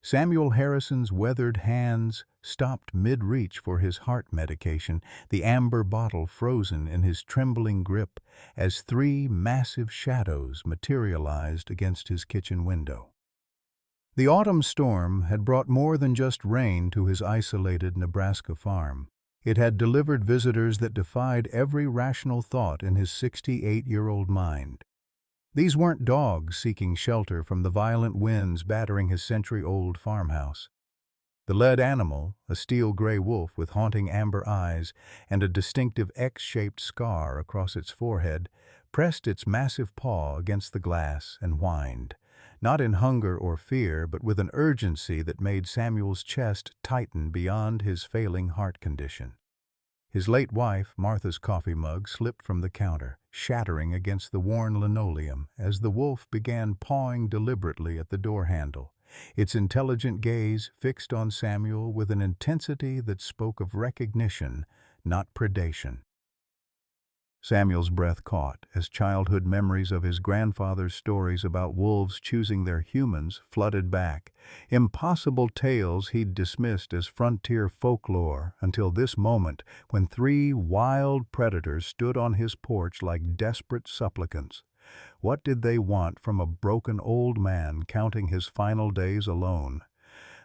Samuel Harrison's weathered hands stopped mid-reach for his heart medication, the amber bottle frozen in his trembling grip as three massive shadows materialized against his kitchen window. The autumn storm had brought more than just rain to his isolated Nebraska farm. It had delivered visitors that defied every rational thought in his 68-year-old mind. These weren't dogs seeking shelter from the violent winds battering his century-old farmhouse. The led animal, a steel-gray wolf with haunting amber eyes and a distinctive X-shaped scar across its forehead, pressed its massive paw against the glass and whined, not in hunger or fear, but with an urgency that made Samuel's chest tighten beyond his failing heart condition. His late wife, Martha's coffee mug, slipped from the counter, shattering against the worn linoleum as the wolf began pawing deliberately at the door handle, its intelligent gaze fixed on Samuel with an intensity that spoke of recognition, not predation. Samuel's breath caught as childhood memories of his grandfather's stories about wolves choosing their humans flooded back, impossible tales he'd dismissed as frontier folklore until this moment when three wild predators stood on his porch like desperate supplicants. What did they want from a broken old man counting his final days alone?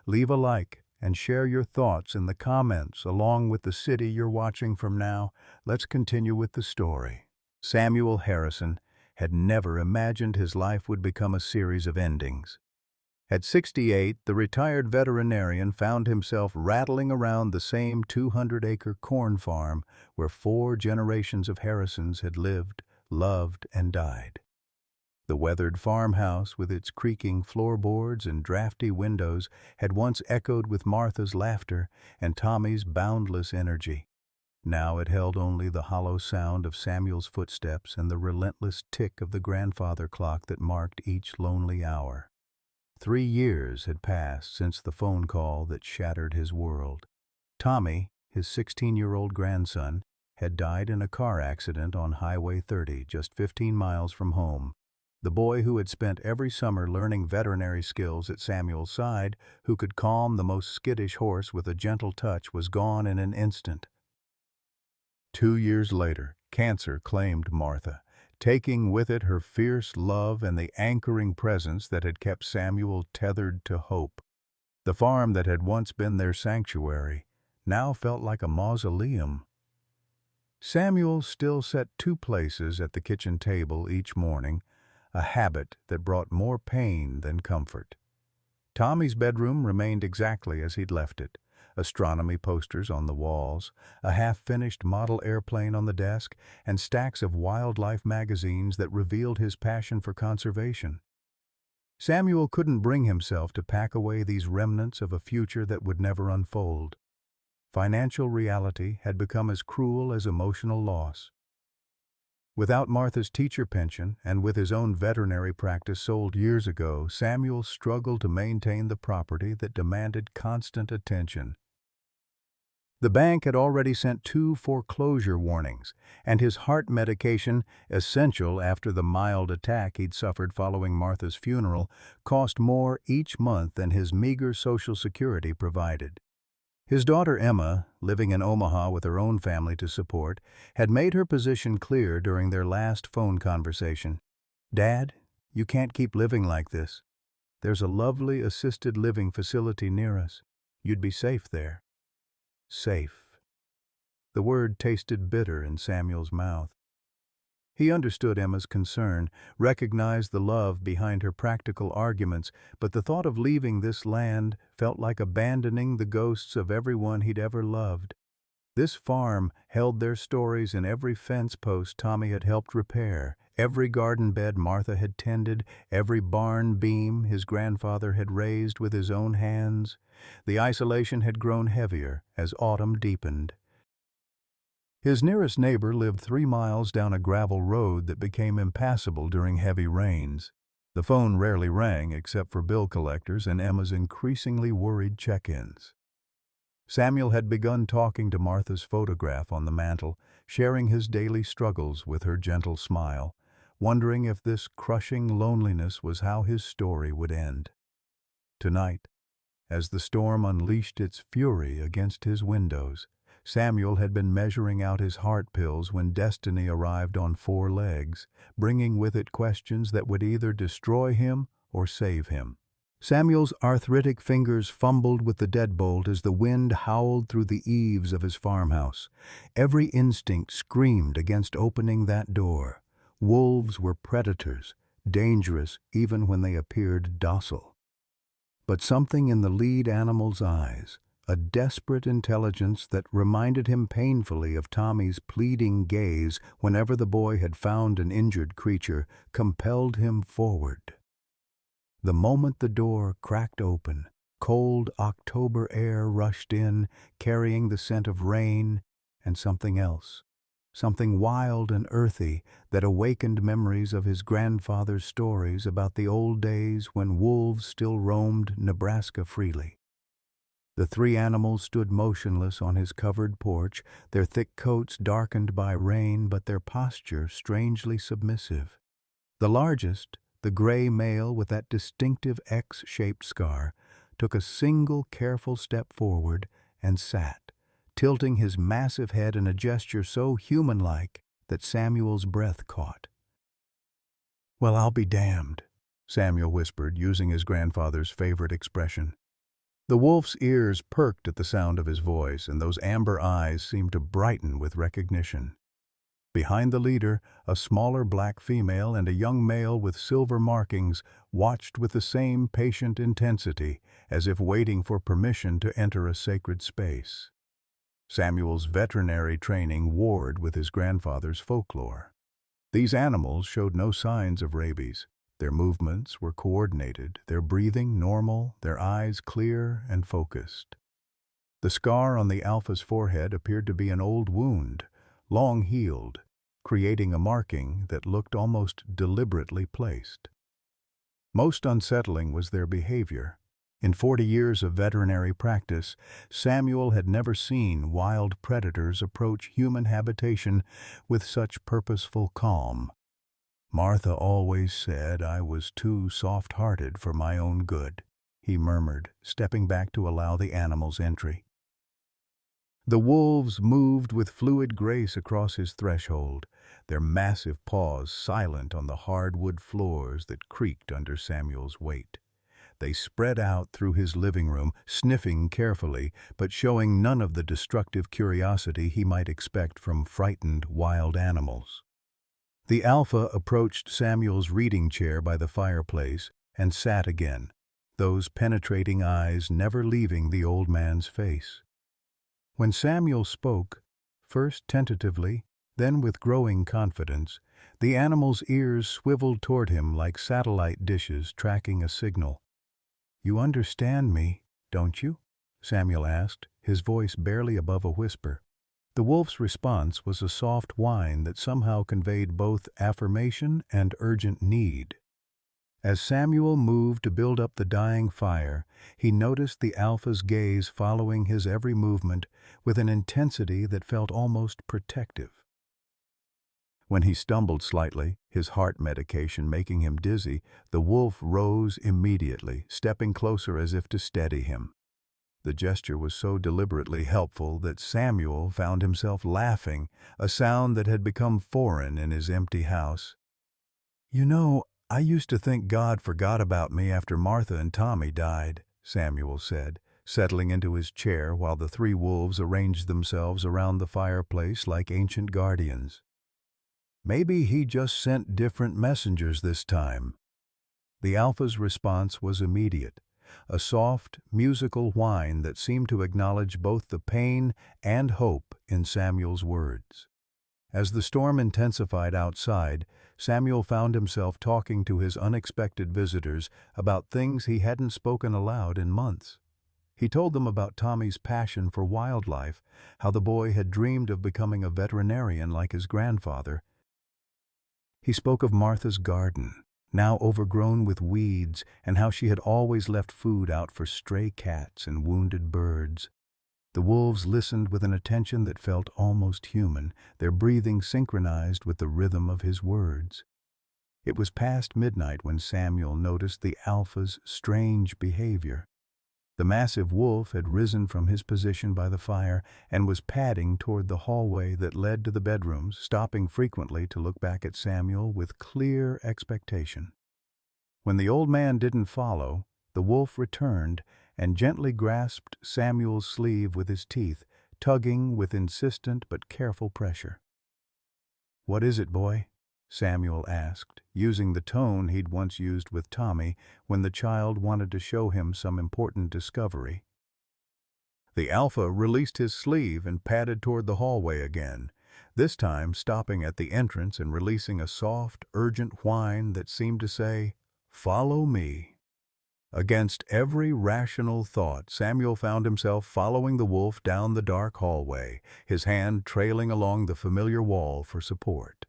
Leave a like and share your thoughts in the comments along with the city you're watching from now. Let's continue with the story. Samuel Harrison had never imagined his life would become a series of endings. At 68, the retired veterinarian found himself rattling around the same 200-acre corn farm where 4 generations of Harrisons had lived, loved, and died. The weathered farmhouse, with its creaking floorboards and drafty windows, had once echoed with Martha's laughter and Tommy's boundless energy. Now it held only the hollow sound of Samuel's footsteps and the relentless tick of the grandfather clock that marked each lonely hour. 3 years had passed since the phone call that shattered his world. Tommy, his 16-year-old grandson, had died in a car accident on Highway 30, just 15 miles from home. The boy who had spent every summer learning veterinary skills at Samuel's side, who could calm the most skittish horse with a gentle touch, was gone in an instant. 2 years later, cancer claimed Martha, taking with it her fierce love and the anchoring presence that had kept Samuel tethered to hope. The farm that had once been their sanctuary now felt like a mausoleum. Samuel still set 2 places at the kitchen table each morning, a habit that brought more pain than comfort. Tommy's bedroom remained exactly as he'd left it. Astronomy posters on the walls, a half-finished model airplane on the desk, and stacks of wildlife magazines that revealed his passion for conservation. Samuel couldn't bring himself to pack away these remnants of a future that would never unfold. Financial reality had become as cruel as emotional loss. Without Martha's teacher pension and with his own veterinary practice sold years ago, Samuel struggled to maintain the property that demanded constant attention. The bank had already sent 2 foreclosure warnings, and his heart medication, essential after the mild attack he'd suffered following Martha's funeral, cost more each month than his meager Social Security provided. His daughter Emma, living in Omaha with her own family to support, had made her position clear during their last phone conversation. "Dad, you can't keep living like this. There's a lovely assisted living facility near us. You'd be safe there." Safe. The word tasted bitter in Samuel's mouth. He understood Emma's concern, recognized the love behind her practical arguments, but the thought of leaving this land felt like abandoning the ghosts of everyone he'd ever loved. This farm held their stories in every fence post Tommy had helped repair, every garden bed Martha had tended, every barn beam his grandfather had raised with his own hands. The isolation had grown heavier as autumn deepened. His nearest neighbor lived 3 miles down a gravel road that became impassable during heavy rains. The phone rarely rang except for bill collectors and Emma's increasingly worried check-ins. Samuel had begun talking to Martha's photograph on the mantel, sharing his daily struggles with her gentle smile, wondering if this crushing loneliness was how his story would end. Tonight, as the storm unleashed its fury against his windows. Samuel had been measuring out his heart pills when destiny arrived on 4 legs, bringing with it questions that would either destroy him or save him. Samuel's arthritic fingers fumbled with the deadbolt as the wind howled through the eaves of his farmhouse. Every instinct screamed against opening that door. Wolves were predators, dangerous even when they appeared docile. But something in the lead animal's eyes, a desperate intelligence that reminded him painfully of Tommy's pleading gaze whenever the boy had found an injured creature, compelled him forward. The moment the door cracked open, cold October air rushed in, carrying the scent of rain and something else, something wild and earthy that awakened memories of his grandfather's stories about the old days when wolves still roamed Nebraska freely. The 3 animals stood motionless on his covered porch, their thick coats darkened by rain but their posture strangely submissive. The largest, the gray male with that distinctive X-shaped scar, took a single careful step forward and sat, tilting his massive head in a gesture so human-like that Samuel's breath caught. "Well, I'll be damned," Samuel whispered, using his grandfather's favorite expression. The wolf's ears perked at the sound of his voice, and those amber eyes seemed to brighten with recognition. Behind the leader, a smaller black female and a young male with silver markings watched with the same patient intensity, as if waiting for permission to enter a sacred space. Samuel's veterinary training warred with his grandfather's folklore. These animals showed no signs of rabies. Their movements were coordinated, their breathing normal, their eyes clear and focused. The scar on the alpha's forehead appeared to be an old wound, long healed, creating a marking that looked almost deliberately placed. Most unsettling was their behavior. In 40 years of veterinary practice, Samuel had never seen wild predators approach human habitation with such purposeful calm. "Martha always said I was too soft-hearted for my own good," he murmured, stepping back to allow the animal's entry. The wolves moved with fluid grace across his threshold, their massive paws silent on the hardwood floors that creaked under Samuel's weight. They spread out through his living room, sniffing carefully, but showing none of the destructive curiosity he might expect from frightened wild animals. The alpha approached Samuel's reading chair by the fireplace and sat again, those penetrating eyes never leaving the old man's face. When Samuel spoke, first tentatively, then with growing confidence, the animal's ears swiveled toward him like satellite dishes tracking a signal. "You understand me, don't you?" Samuel asked, his voice barely above a whisper. The wolf's response was a soft whine that somehow conveyed both affirmation and urgent need. As Samuel moved to build up the dying fire, he noticed the alpha's gaze following his every movement with an intensity that felt almost protective. When he stumbled slightly, his heart medication making him dizzy, the wolf rose immediately, stepping closer as if to steady him. The gesture was so deliberately helpful that Samuel found himself laughing, a sound that had become foreign in his empty house. "You know, I used to think God forgot about me after Martha and Tommy died," Samuel said, settling into his chair while the 3 wolves arranged themselves around the fireplace like ancient guardians. "Maybe he just sent different messengers this time." The alpha's response was immediate, a soft, musical whine that seemed to acknowledge both the pain and hope in Samuel's words. As the storm intensified outside, Samuel found himself talking to his unexpected visitors about things he hadn't spoken aloud in months. He told them about Tommy's passion for wildlife, how the boy had dreamed of becoming a veterinarian like his grandfather. He spoke of Martha's garden, now overgrown with weeds, and how she had always left food out for stray cats and wounded birds. The wolves listened with an attention that felt almost human, their breathing synchronized with the rhythm of his words. It was past midnight when Samuel noticed the alpha's strange behavior. The massive wolf had risen from his position by the fire and was padding toward the hallway that led to the bedrooms, stopping frequently to look back at Samuel with clear expectation. When the old man didn't follow, the wolf returned and gently grasped Samuel's sleeve with his teeth, tugging with insistent but careful pressure. "What is it, boy?" Samuel asked, using the tone he'd once used with Tommy when the child wanted to show him some important discovery. The alpha released his sleeve and padded toward the hallway again, this time stopping at the entrance and releasing a soft, urgent whine that seemed to say, "Follow me." Against every rational thought, Samuel found himself following the wolf down the dark hallway, his hand trailing along the familiar wall for support.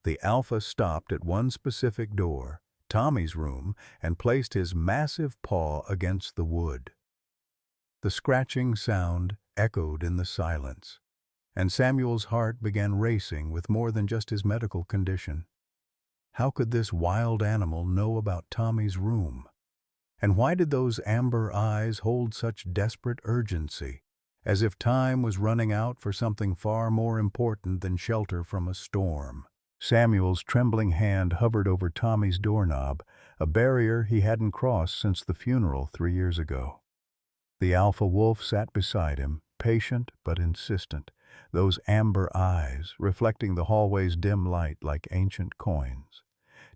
The alpha stopped at one specific door, Tommy's room, and placed his massive paw against the wood. The scratching sound echoed in the silence, and Samuel's heart began racing with more than just his medical condition. How could this wild animal know about Tommy's room? And why did those amber eyes hold such desperate urgency, as if time was running out for something far more important than shelter from a storm? Samuel's trembling hand hovered over Tommy's doorknob, a barrier he hadn't crossed since the funeral 3 years ago. The alpha wolf sat beside him, patient but insistent, those amber eyes reflecting the hallway's dim light like ancient coins.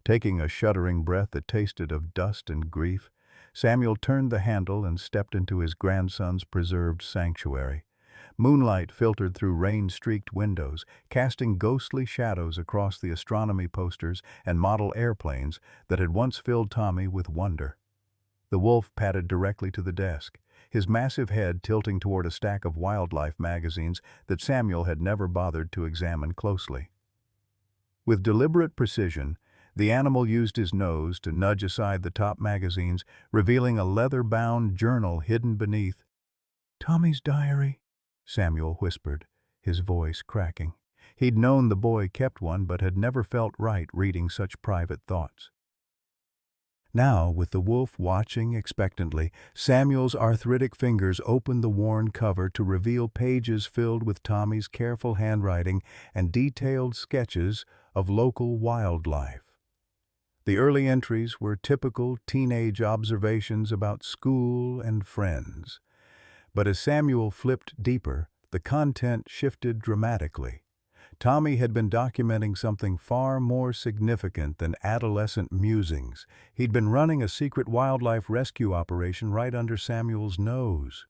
Taking a shuddering breath that tasted of dust and grief, Samuel turned the handle and stepped into his grandson's preserved sanctuary. Moonlight filtered through rain-streaked windows, casting ghostly shadows across the astronomy posters and model airplanes that had once filled Tommy with wonder. The wolf padded directly to the desk, his massive head tilting toward a stack of wildlife magazines that Samuel had never bothered to examine closely. With deliberate precision, the animal used his nose to nudge aside the top magazines, revealing a leather-bound journal hidden beneath. "Tommy's diary," Samuel whispered, his voice cracking. He'd known the boy kept one, but had never felt right reading such private thoughts. Now, with the wolf watching expectantly, Samuel's arthritic fingers opened the worn cover to reveal pages filled with Tommy's careful handwriting and detailed sketches of local wildlife. The early entries were typical teenage observations about school and friends. But as Samuel flipped deeper, the content shifted dramatically. Tommy had been documenting something far more significant than adolescent musings. He'd been running a secret wildlife rescue operation right under Samuel's nose.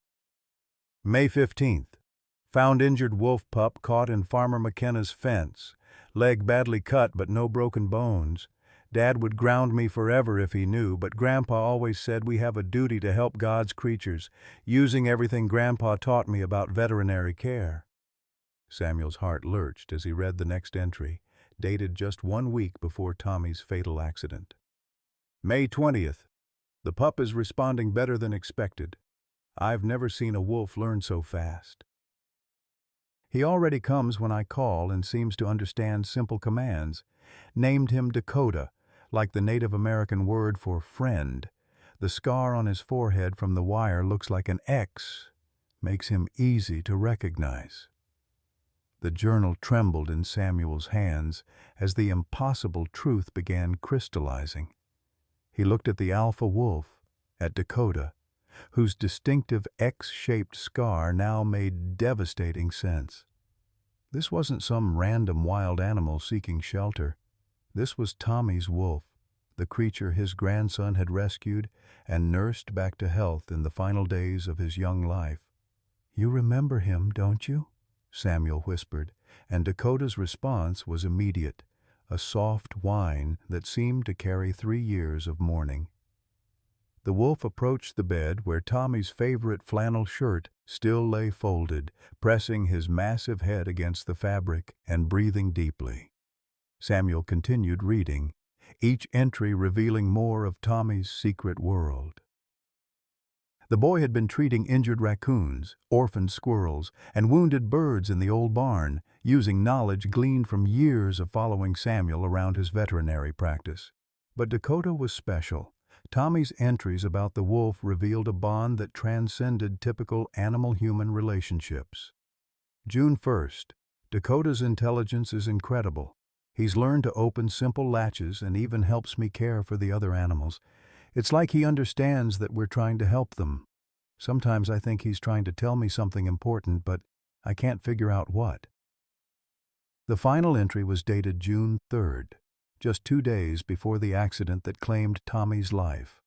May 15th. Found injured wolf pup caught in Farmer McKenna's fence. Leg badly cut but no broken bones. Dad would ground me forever if he knew, but Grandpa always said we have a duty to help God's creatures, using everything Grandpa taught me about veterinary care. Samuel's heart lurched as he read the next entry, dated just 1 week before Tommy's fatal accident. May 20th. The pup is responding better than expected. I've never seen a wolf learn so fast. He already comes when I call and seems to understand simple commands. Named him Dakota, like the Native American word for friend. The scar on his forehead from the wire looks like an X, makes him easy to recognize. The journal trembled in Samuel's hands as the impossible truth began crystallizing. He looked at the alpha wolf, at Dakota, whose distinctive X-shaped scar now made devastating sense. This wasn't some random wild animal seeking shelter. This was Tommy's wolf, the creature his grandson had rescued and nursed back to health in the final days of his young life. "You remember him, don't you?" Samuel whispered, and Dakota's response was immediate, a soft whine that seemed to carry 3 years of mourning. The wolf approached the bed where Tommy's favorite flannel shirt still lay folded, pressing his massive head against the fabric and breathing deeply. Samuel continued reading, each entry revealing more of Tommy's secret world. The boy had been treating injured raccoons, orphaned squirrels, and wounded birds in the old barn, using knowledge gleaned from years of following Samuel around his veterinary practice. But Dakota was special. Tommy's entries about the wolf revealed a bond that transcended typical animal-human relationships. June 1st. Dakota's intelligence is incredible. He's learned to open simple latches and even helps me care for the other animals. It's like he understands that we're trying to help them. Sometimes I think he's trying to tell me something important, but I can't figure out what. The final entry was dated June 3rd, just 2 days before the accident that claimed Tommy's life.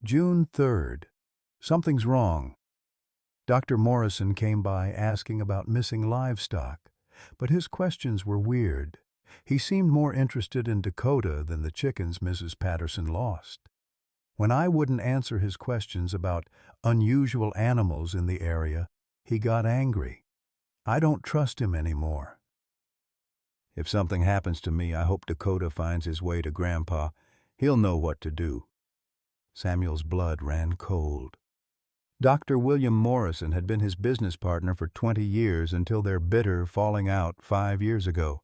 June 3rd. Something's wrong. Dr. Morrison came by asking about missing livestock, but his questions were weird. He seemed more interested in Dakota than the chickens Mrs. Patterson lost. When I wouldn't answer his questions about unusual animals in the area, he got angry. I don't trust him anymore. If something happens to me, I hope Dakota finds his way to Grandpa. He'll know what to do. Samuel's blood ran cold. Dr. William Morrison had been his business partner for 20 years until their bitter falling out 5 years ago.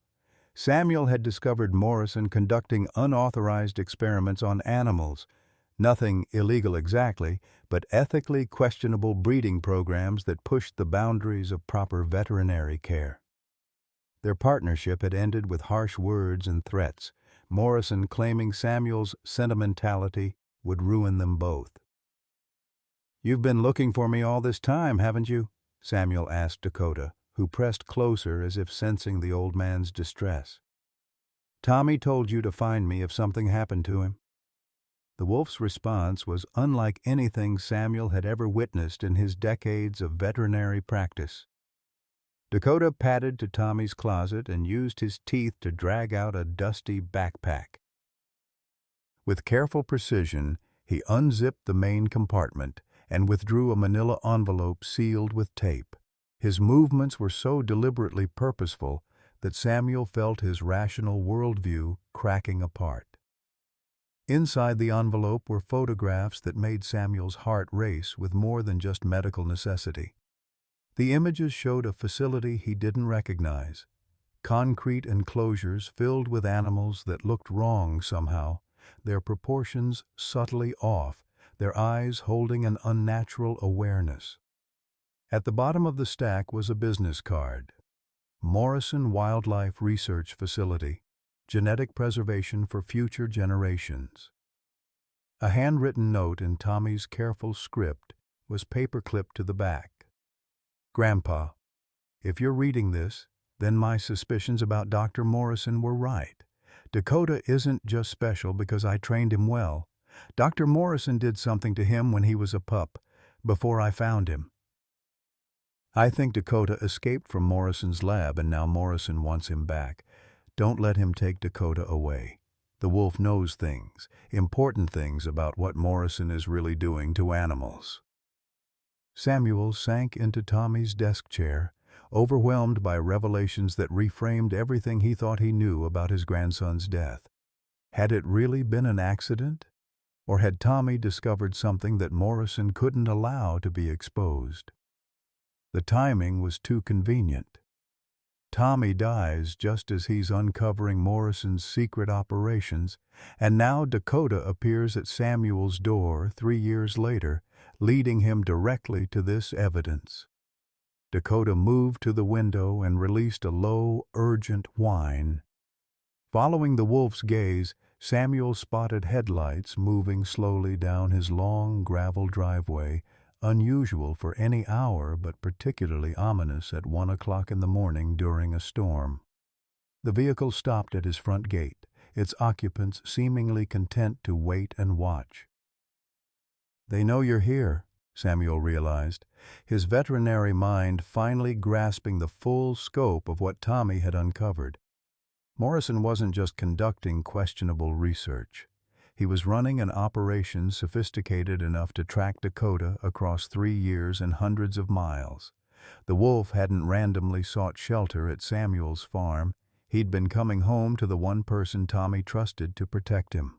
Samuel had discovered Morrison conducting unauthorized experiments on animals. Nothing illegal exactly, but ethically questionable breeding programs that pushed the boundaries of proper veterinary care. Their partnership had ended with harsh words and threats, Morrison claiming Samuel's sentimentality would ruin them both. "You've been looking for me all this time, haven't you?" Samuel asked Dakota, who pressed closer as if sensing the old man's distress. "Tommy told you to find me if something happened to him." The wolf's response was unlike anything Samuel had ever witnessed in his decades of veterinary practice. Dakota padded to Tommy's closet and used his teeth to drag out a dusty backpack. With careful precision, he unzipped the main compartment and withdrew a manila envelope sealed with tape. His movements were so deliberately purposeful that Samuel felt his rational worldview cracking apart. Inside the envelope were photographs that made Samuel's heart race with more than just medical necessity. The images showed a facility he didn't recognize, concrete enclosures filled with animals that looked wrong somehow, their proportions subtly off, their eyes holding an unnatural awareness. At the bottom of the stack was a business card. Morrison Wildlife Research Facility, Genetic Preservation for Future Generations. A handwritten note in Tommy's careful script was paper-clipped to the back. "Grandpa, if you're reading this, then my suspicions about Dr. Morrison were right. Dakota isn't just special because I trained him well. Dr. Morrison did something to him when he was a pup, before I found him. I think Dakota escaped from Morrison's lab and now Morrison wants him back. Don't let him take Dakota away. The wolf knows things, important things about what Morrison is really doing to animals." Samuel sank into Tommy's desk chair, overwhelmed by revelations that reframed everything he thought he knew about his grandson's death. Had it really been an accident? Or had Tommy discovered something that Morrison couldn't allow to be exposed? The timing was too convenient. Tommy dies just as he's uncovering Morrison's secret operations, and now Dakota appears at Samuel's door 3 years later, leading him directly to this evidence. Dakota moved to the window and released a low, urgent whine. Following the wolf's gaze, Samuel spotted headlights moving slowly down his long gravel driveway, unusual for any hour but particularly ominous at 1 o'clock in the morning during a storm. The vehicle stopped at his front gate, its occupants seemingly content to wait and watch. "They know you're here," Samuel realized, his veterinary mind finally grasping the full scope of what Tommy had uncovered. Morrison wasn't just conducting questionable research. He was running an operation sophisticated enough to track Dakota across 3 years and hundreds of miles. The wolf hadn't randomly sought shelter at Samuel's farm. He'd been coming home to the one person Tommy trusted to protect him.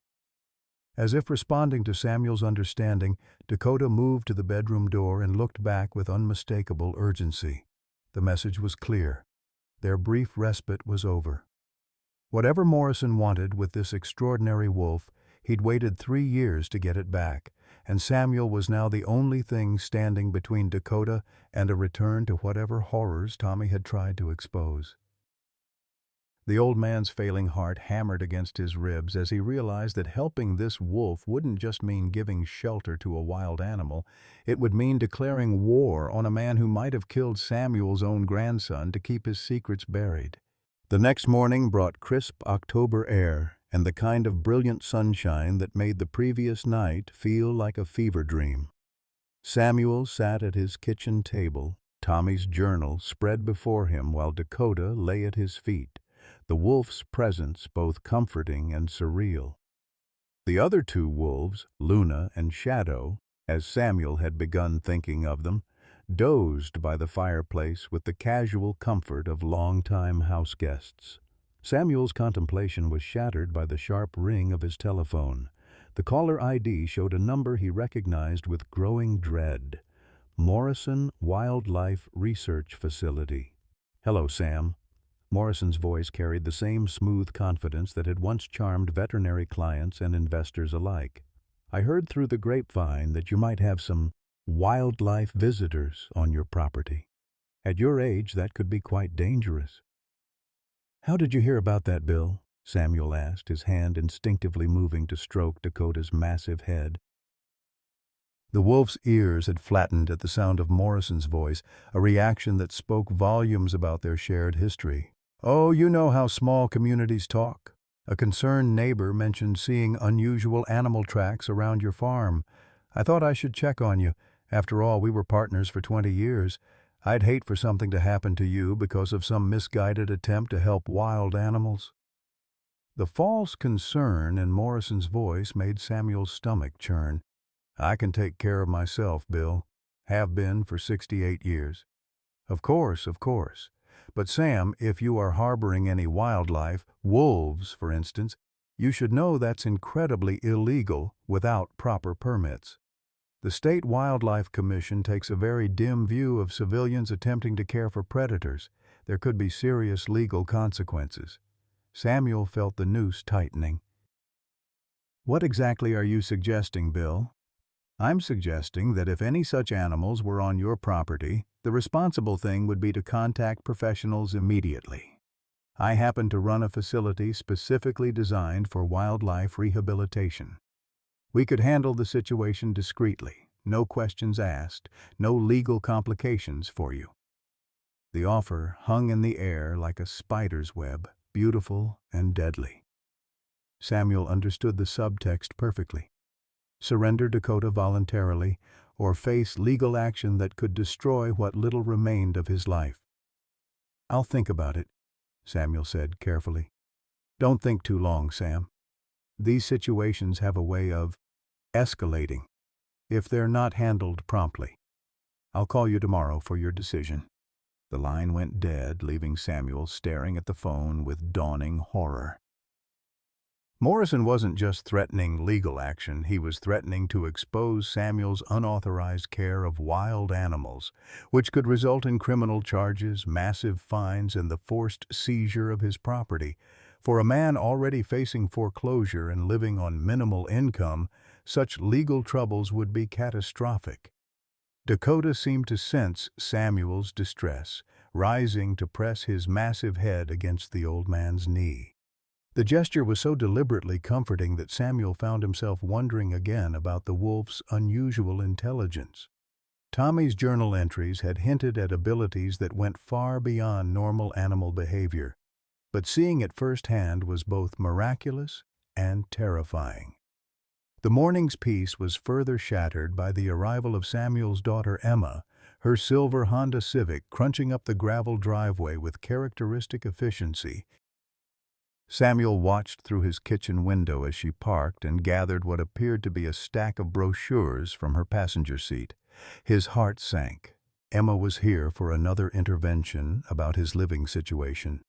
As if responding to Samuel's understanding, Dakota moved to the bedroom door and looked back with unmistakable urgency. The message was clear. Their brief respite was over. Whatever Morrison wanted with this extraordinary wolf, He'd waited 3 years to get it back, and Samuel was now the only thing standing between Dakota and a return to whatever horrors Tommy had tried to expose. The old man's failing heart hammered against his ribs as he realized that helping this wolf wouldn't just mean giving shelter to a wild animal, it would mean declaring war on a man who might have killed Samuel's own grandson to keep his secrets buried. The next morning brought crisp October air and the kind of brilliant sunshine that made the previous night feel like a fever dream. Samuel sat at his kitchen table, Tommy's journal spread before him while Dakota lay at his feet, the wolf's presence both comforting and surreal. The other two wolves, Luna and Shadow, as Samuel had begun thinking of them, dozed by the fireplace with the casual comfort of long-time house guests. Samuel's contemplation was shattered by the sharp ring of his telephone. The caller ID showed a number he recognized with growing dread. Morrison Wildlife Research Facility. "Hello, Sam." Morrison's voice carried the same smooth confidence that had once charmed veterinary clients and investors alike. "I heard through the grapevine that you might have some wildlife visitors on your property. At your age, that could be quite dangerous." "How did you hear about that, Bill?" Samuel asked, his hand instinctively moving to stroke Dakota's massive head. The wolf's ears had flattened at the sound of Morrison's voice, a reaction that spoke volumes about their shared history. "Oh, you know how small communities talk. A concerned neighbor mentioned seeing unusual animal tracks around your farm. I thought I should check on you. After all, we were partners for 20 years. I'd hate for something to happen to you because of some misguided attempt to help wild animals." The false concern in Morrison's voice made Samuel's stomach churn. "I can take care of myself, Bill. Have been for 68 years. Of course, of course. But Sam, if you are harboring any wildlife, wolves, for instance, you should know that's incredibly illegal without proper permits. The State Wildlife Commission takes a very dim view of civilians attempting to care for predators. There could be serious legal consequences." Samuel felt the noose tightening. "What exactly are you suggesting, Bill?" "I'm suggesting that if any such animals were on your property, the responsible thing would be to contact professionals immediately. I happen to run a facility specifically designed for wildlife rehabilitation. We could handle the situation discreetly, no questions asked, no legal complications for you." The offer hung in the air like a spider's web, beautiful and deadly. Samuel understood the subtext perfectly. Surrender Dakota voluntarily, or face legal action that could destroy what little remained of his life. "I'll think about it," Samuel said carefully. "Don't think too long, Sam. These situations have a way of escalating if they're not handled promptly. I'll call you tomorrow for your decision." The line went dead, leaving Samuel staring at the phone with dawning horror. Morrison wasn't just threatening legal action, he was threatening to expose Samuel's unauthorized care of wild animals, which could result in criminal charges, massive fines, and the forced seizure of his property. For a man already facing foreclosure and living on minimal income, such legal troubles would be catastrophic. Dakota seemed to sense Samuel's distress, rising to press his massive head against the old man's knee. The gesture was so deliberately comforting that Samuel found himself wondering again about the wolf's unusual intelligence. Tommy's journal entries had hinted at abilities that went far beyond normal animal behavior, but seeing it firsthand was both miraculous and terrifying. The morning's peace was further shattered by the arrival of Samuel's daughter Emma, her silver Honda Civic crunching up the gravel driveway with characteristic efficiency. Samuel watched through his kitchen window as she parked and gathered what appeared to be a stack of brochures from her passenger seat. His heart sank. Emma was here for another intervention about his living situation.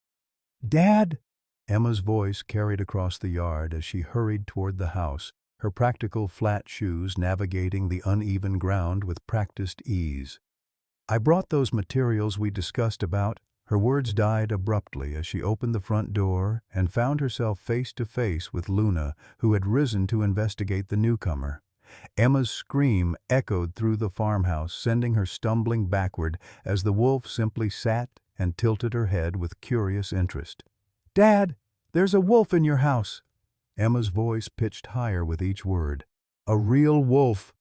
"Dad!" Emma's voice carried across the yard as she hurried toward the house, her practical flat shoes navigating the uneven ground with practiced ease. "I brought those materials we discussed about," Her words died abruptly as she opened the front door and found herself face to face with Luna, who had risen to investigate the newcomer. Emma's scream echoed through the farmhouse, sending her stumbling backward as the wolf simply sat and tilted her head with curious interest. "Dad, there's a wolf in your house!" Emma's voice pitched higher with each word. "A real wolf!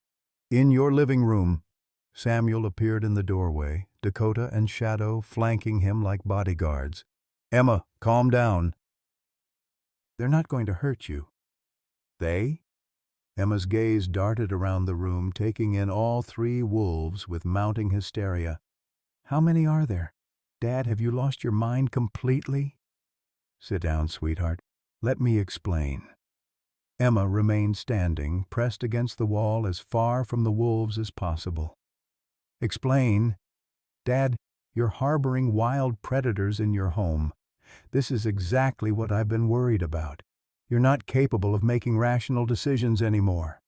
In your living room!" Samuel appeared in the doorway, Dakota and Shadow flanking him like bodyguards. "Emma, calm down." "They're not going to hurt you." "They?" Emma's gaze darted around the room, taking in all three wolves with mounting hysteria. "How many are there? Dad, have you lost your mind completely?" "Sit down, sweetheart. Let me explain." Emma remained standing, pressed against the wall as far from the wolves as possible. "Explain? Dad, you're harboring wild predators in your home. This is exactly what I've been worried about. You're not capable of making rational decisions anymore."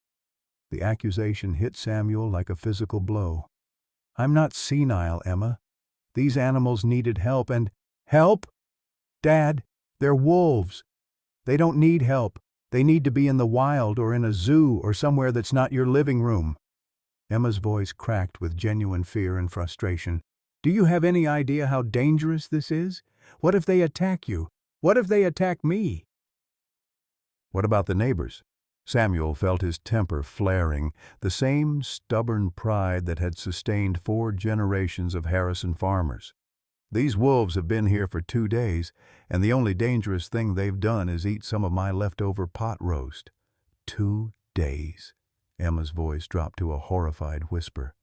The accusation hit Samuel like a physical blow. "I'm not senile, Emma. These animals needed help and—" "Help? Dad, they're wolves. They don't need help. They need to be in the wild or in a zoo or somewhere that's not your living room." Emma's voice cracked with genuine fear and frustration. "Do you have any idea how dangerous this is? What if they attack you? What if they attack me?" "What about the neighbors?" Samuel felt his temper flaring, the same stubborn pride that had sustained 4 generations of Harrison farmers. "These wolves have been here for 2 days, and the only dangerous thing they've done is eat some of my leftover pot roast." 2 days. Emma's voice dropped to a horrified whisper.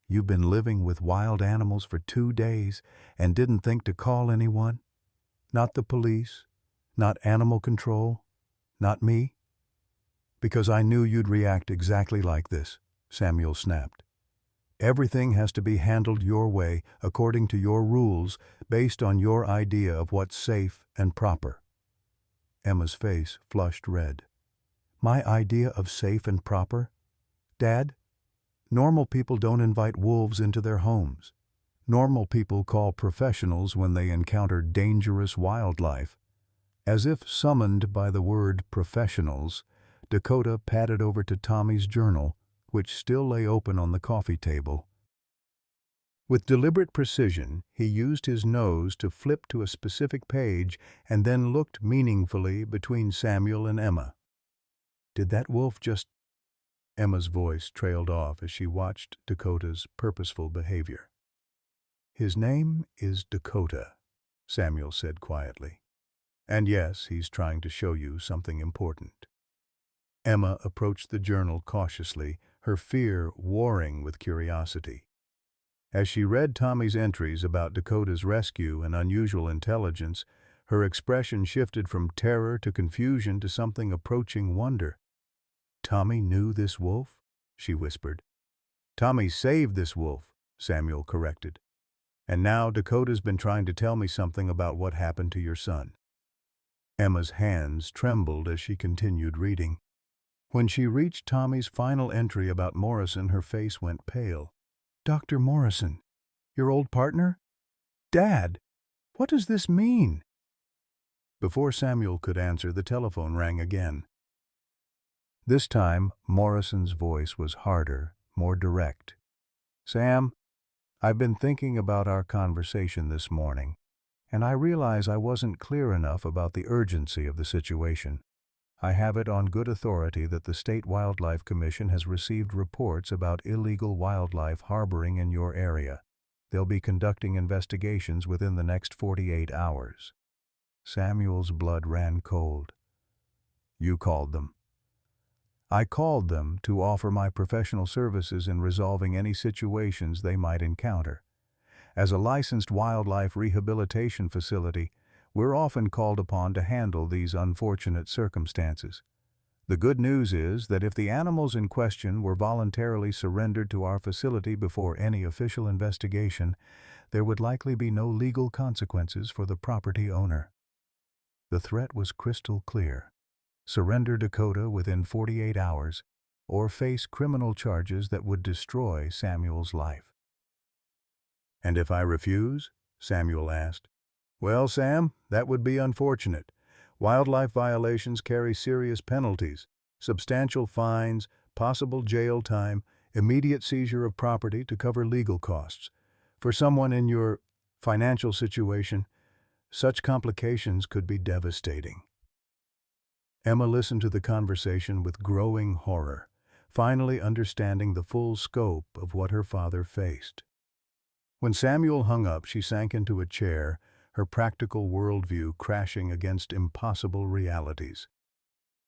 "You've been living with wild animals for 2 days and didn't think to call anyone? Not the police? Not animal control? Not me?" "Because I knew you'd react exactly like this," Samuel snapped. "Everything has to be handled your way, according to your rules, based on your idea of what's safe and proper." Emma's face flushed red. "My idea of safe and proper? Dad, normal people don't invite wolves into their homes. Normal people call professionals when they encounter dangerous wildlife." As if summoned by the word professionals, Dakota padded over to Tommy's journal, which still lay open on the coffee table. With deliberate precision, he used his nose to flip to a specific page and then looked meaningfully between Samuel and Emma. "Did that wolf just—" Emma's voice trailed off as she watched Dakota's purposeful behavior. "His name is Dakota," Samuel said quietly. "And yes, he's trying to show you something important." Emma approached the journal cautiously, her fear warring with curiosity. As she read Tommy's entries about Dakota's rescue and unusual intelligence, her expression shifted from terror to confusion to something approaching wonder. "Tommy knew this wolf?" she whispered. "Tommy saved this wolf," Samuel corrected. "And now Dakota's been trying to tell me something about what happened to your son." Emma's hands trembled as she continued reading. When she reached Tommy's final entry about Morrison, her face went pale. "Dr. Morrison, your old partner? Dad, what does this mean?" Before Samuel could answer, the telephone rang again. This time, Morrison's voice was harder, more direct. "Sam, I've been thinking about our conversation this morning, and I realize I wasn't clear enough about the urgency of the situation. I have it on good authority that the State Wildlife Commission has received reports about illegal wildlife harboring in your area. They'll be conducting investigations within the next 48 hours. Samuel's blood ran cold. "You called them?" "I called them to offer my professional services in resolving any situations they might encounter. As a licensed wildlife rehabilitation facility, we're often called upon to handle these unfortunate circumstances. The good news is that if the animals in question were voluntarily surrendered to our facility before any official investigation, there would likely be no legal consequences for the property owner." The threat was crystal clear. Surrender Dakota within 48 hours, or face criminal charges that would destroy Samuel's life. "And if I refuse?" Samuel asked. Well, Sam, that would be unfortunate. Wildlife violations carry serious penalties, substantial fines, possible jail time, immediate seizure of property to cover legal costs. For someone in your financial situation, such complications could be devastating. Emma listened to the conversation with growing horror, finally understanding the full scope of what her father faced. When Samuel hung up, she sank into a chair, her practical worldview crashing against impossible realities.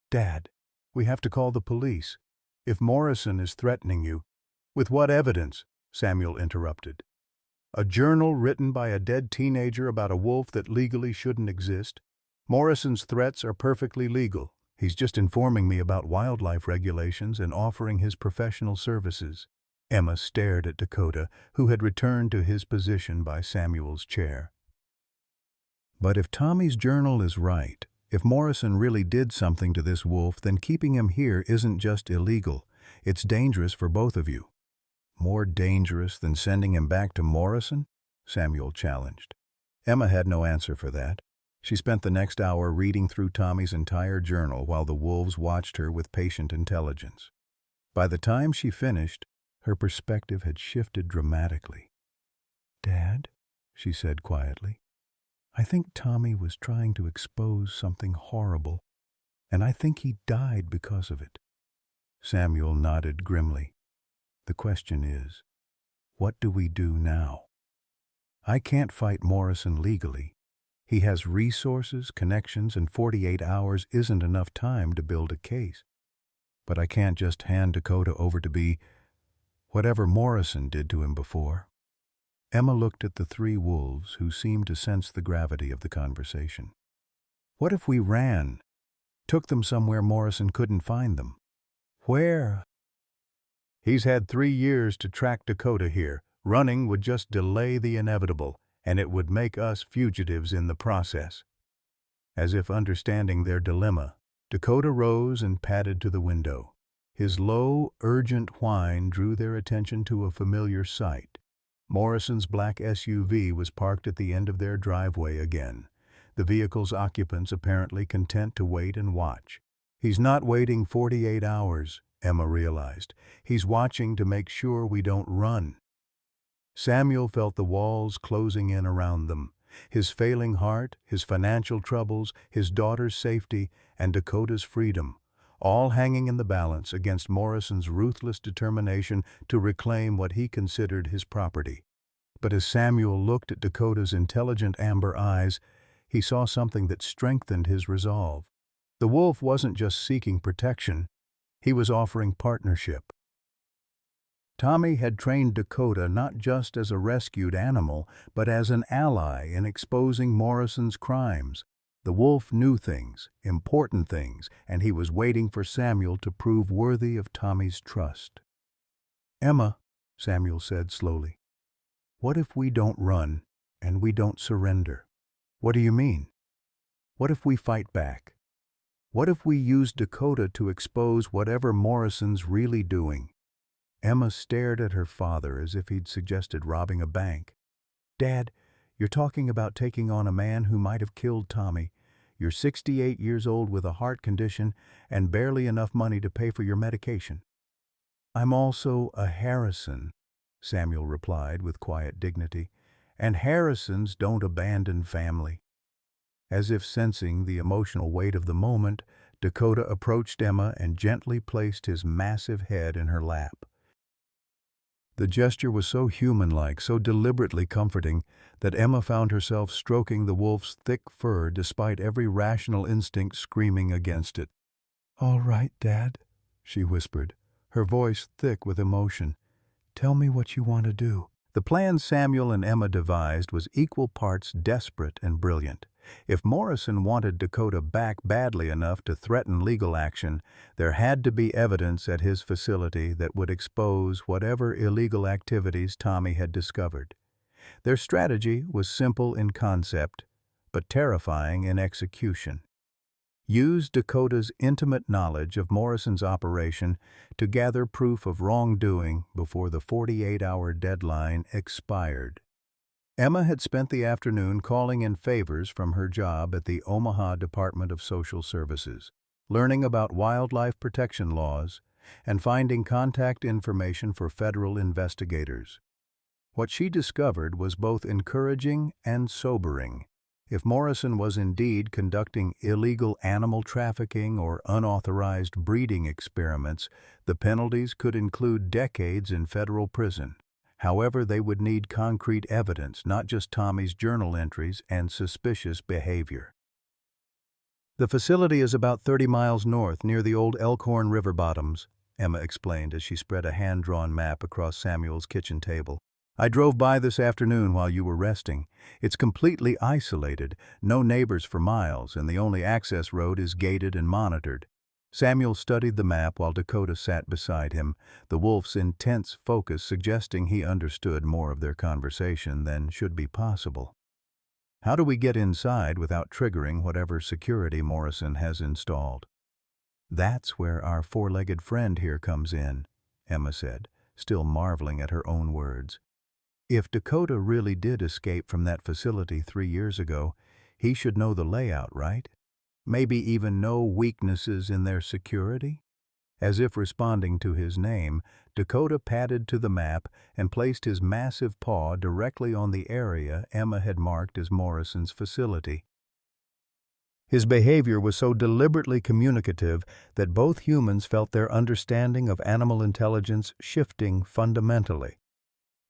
Dad, we have to call the police. If Morrison is threatening you— With what evidence? Samuel interrupted. A journal written by a dead teenager about a wolf that legally shouldn't exist? Morrison's threats are perfectly legal. He's just informing me about wildlife regulations and offering his professional services. Emma stared at Dakota, who had returned to his position by Samuel's chair. But if Tommy's journal is right, if Morrison really did something to this wolf, then keeping him here isn't just illegal. It's dangerous for both of you. More dangerous than sending him back to Morrison? Samuel challenged. Emma had no answer for that. She spent the next hour reading through Tommy's entire journal while the wolves watched her with patient intelligence. By the time she finished, her perspective had shifted dramatically. Dad, she said quietly, I think Tommy was trying to expose something horrible, and I think he died because of it. Samuel nodded grimly. The question is, what do we do now? I can't fight Morrison legally. He has resources, connections, and 48 hours isn't enough time to build a case. But I can't just hand Dakota over to be whatever Morrison did to him before. Emma looked at the three wolves, who seemed to sense the gravity of the conversation. What if we ran, took them somewhere Morrison couldn't find them? Where? He's had 3 years to track Dakota here. Running would just delay the inevitable, and it would make us fugitives in the process. As if understanding their dilemma, Dakota rose and padded to the window. His low, urgent whine drew their attention to a familiar sight. Morrison's black SUV was parked at the end of their driveway again, the vehicle's occupants apparently content to wait and watch. He's not waiting 48 hours, Emma realized. He's watching to make sure we don't run. Samuel felt the walls closing in around them. His failing heart, his financial troubles, his daughter's safety, and Dakota's freedom, all hanging in the balance against Morrison's ruthless determination to reclaim what he considered his property. But as Samuel looked at Dakota's intelligent amber eyes, he saw something that strengthened his resolve. The wolf wasn't just seeking protection, he was offering partnership. Tommy had trained Dakota not just as a rescued animal, but as an ally in exposing Morrison's crimes. The wolf knew things, important things, and he was waiting for Samuel to prove worthy of Tommy's trust. Emma, Samuel said slowly, what if we don't run and we don't surrender? What do you mean? What if we fight back? What if we use Dakota to expose whatever Morrison's really doing? Emma stared at her father as if he'd suggested robbing a bank. Dad, you're talking about taking on a man who might have killed Tommy. You're 68 years old with a heart condition and barely enough money to pay for your medication. I'm also a Harrison, Samuel replied with quiet dignity, and Harrisons don't abandon family. As if sensing the emotional weight of the moment, Dakota approached Emma and gently placed his massive head in her lap. The gesture was so human-like, so deliberately comforting, that Emma found herself stroking the wolf's thick fur despite every rational instinct screaming against it. "All right, Dad," she whispered, her voice thick with emotion. "Tell me what you want to do." The plan Samuel and Emma devised was equal parts desperate and brilliant. If Morrison wanted Dakota back badly enough to threaten legal action, there had to be evidence at his facility that would expose whatever illegal activities Tommy had discovered. Their strategy was simple in concept, but terrifying in execution. Use Dakota's intimate knowledge of Morrison's operation to gather proof of wrongdoing before the 48-hour deadline expired. Emma had spent the afternoon calling in favors from her job at the Omaha Department of Social Services, learning about wildlife protection laws, and finding contact information for federal investigators. What she discovered was both encouraging and sobering. If Morrison was indeed conducting illegal animal trafficking or unauthorized breeding experiments, the penalties could include decades in federal prison. However, they would need concrete evidence, not just Tommy's journal entries and suspicious behavior. The facility is about 30 miles north, near the old Elkhorn River bottoms, Emma explained as she spread a hand-drawn map across Samuel's kitchen table. I drove by this afternoon while you were resting. It's completely isolated, no neighbors for miles, and the only access road is gated and monitored. Samuel studied the map while Dakota sat beside him, the wolf's intense focus suggesting he understood more of their conversation than should be possible. How do we get inside without triggering whatever security Morrison has installed? That's where our four-legged friend here comes in, Emma said, still marveling at her own words. If Dakota really did escape from that facility 3 years ago, he should know the layout, right? Maybe even know weaknesses in their security? As if responding to his name, Dakota padded to the map and placed his massive paw directly on the area Emma had marked as Morrison's facility. His behavior was so deliberately communicative that both humans felt their understanding of animal intelligence shifting fundamentally.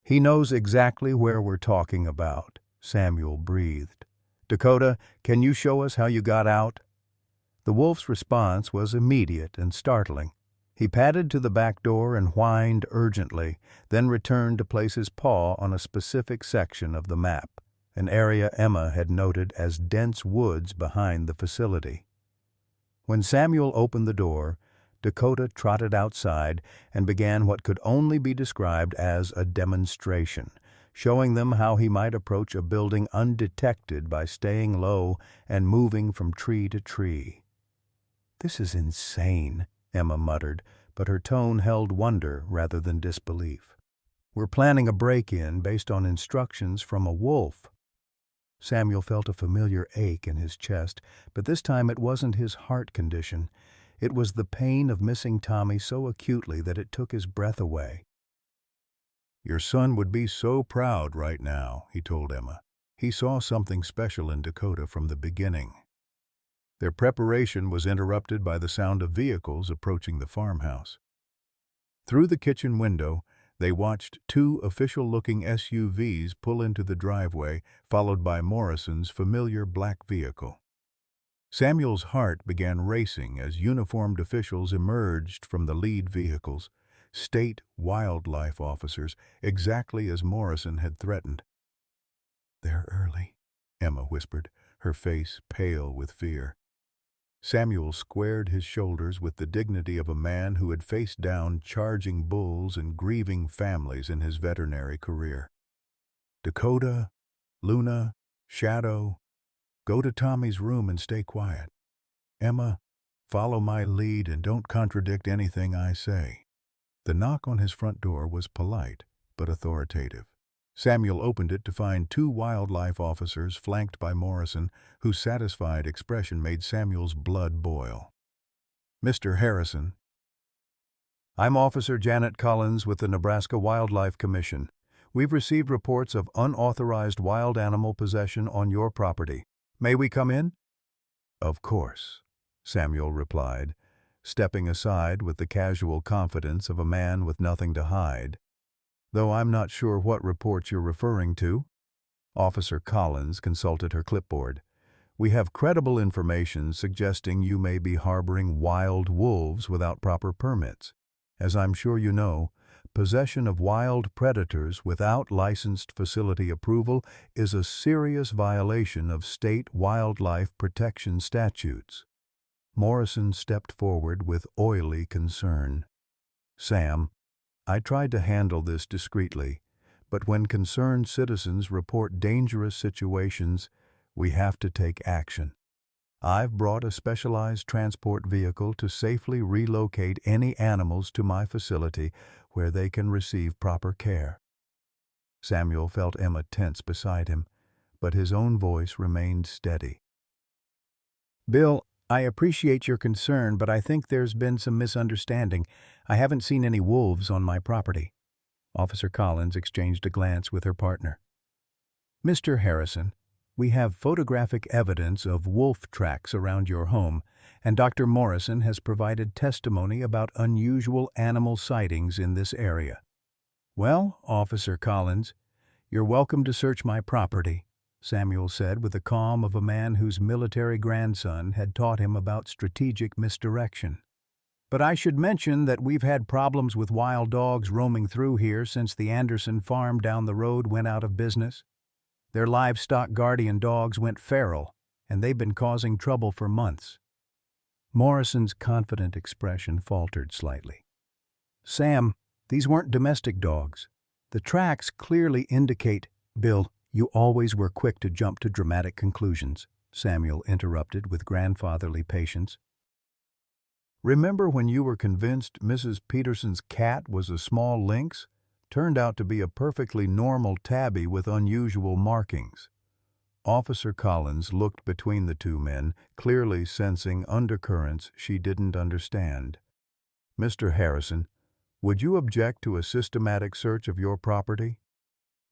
He knows exactly where we're talking about, Samuel breathed. Dakota, can you show us how you got out? The wolf's response was immediate and startling. He padded to the back door and whined urgently, then returned to place his paw on a specific section of the map, an area Emma had noted as dense woods behind the facility. When Samuel opened the door, Dakota trotted outside and began what could only be described as a demonstration, showing them how he might approach a building undetected by staying low and moving from tree to tree. "This is insane," Emma muttered, but her tone held wonder rather than disbelief. "We're planning a break-in based on instructions from a wolf." Samuel felt a familiar ache in his chest, but this time it wasn't his heart condition. It was the pain of missing Tommy so acutely that it took his breath away. "Your son would be so proud right now," he told Emma. "He saw something special in Dakota from the beginning." Their preparation was interrupted by the sound of vehicles approaching the farmhouse. Through the kitchen window, they watched 2 official-looking SUVs pull into the driveway, followed by Morrison's familiar black vehicle. Samuel's heart began racing as uniformed officials emerged from the lead vehicles, state wildlife officers, exactly as Morrison had threatened. "They're early," Emma whispered, her face pale with fear. Samuel squared his shoulders with the dignity of a man who had faced down charging bulls and grieving families in his veterinary career. "Dakota, Luna, Shadow, go to Tommy's room and stay quiet. Emma, follow my lead and don't contradict anything I say." The knock on his front door was polite, but authoritative. Samuel opened it to find 2 wildlife officers flanked by Morrison, whose satisfied expression made Samuel's blood boil. "Mr. Harrison." "I'm Officer Janet Collins with the Nebraska Wildlife Commission. We've received reports of unauthorized wild animal possession on your property. May we come in?" "Of course," Samuel replied, stepping aside with the casual confidence of a man with nothing to hide. "Though I'm not sure what reports you're referring to." Officer Collins consulted her clipboard. "We have credible information suggesting you may be harboring wild wolves without proper permits. As I'm sure you know, possession of wild predators without licensed facility approval is a serious violation of state wildlife protection statutes." Morrison stepped forward with oily concern. "Sam, I tried to handle this discreetly, but when concerned citizens report dangerous situations, we have to take action. I've brought a specialized transport vehicle to safely relocate any animals to my facility where they can receive proper care." Samuel felt Emma tense beside him, but his own voice remained steady. "Bill, I appreciate your concern, but I think there's been some misunderstanding. I haven't seen any wolves on my property." Officer Collins exchanged a glance with her partner. "Mr. Harrison, we have photographic evidence of wolf tracks around your home, and Dr. Morrison has provided testimony about unusual animal sightings in this area." "Well, Officer Collins, you're welcome to search my property," Samuel said with the calm of a man whose military grandson had taught him about strategic misdirection. "But I should mention that we've had problems with wild dogs roaming through here since the Anderson farm down the road went out of business. Their livestock guardian dogs went feral, and they've been causing trouble for months." Morrison's confident expression faltered slightly. "Sam, these weren't domestic dogs. The tracks clearly indicate—" "Bill, you always were quick to jump to dramatic conclusions," Samuel interrupted with grandfatherly patience. "Remember when you were convinced Mrs. Peterson's cat was a small lynx? Turned out to be a perfectly normal tabby with unusual markings." Officer Collins looked between the two men, clearly sensing undercurrents she didn't understand. "Mr. Harrison, would you object to a systematic search of your property?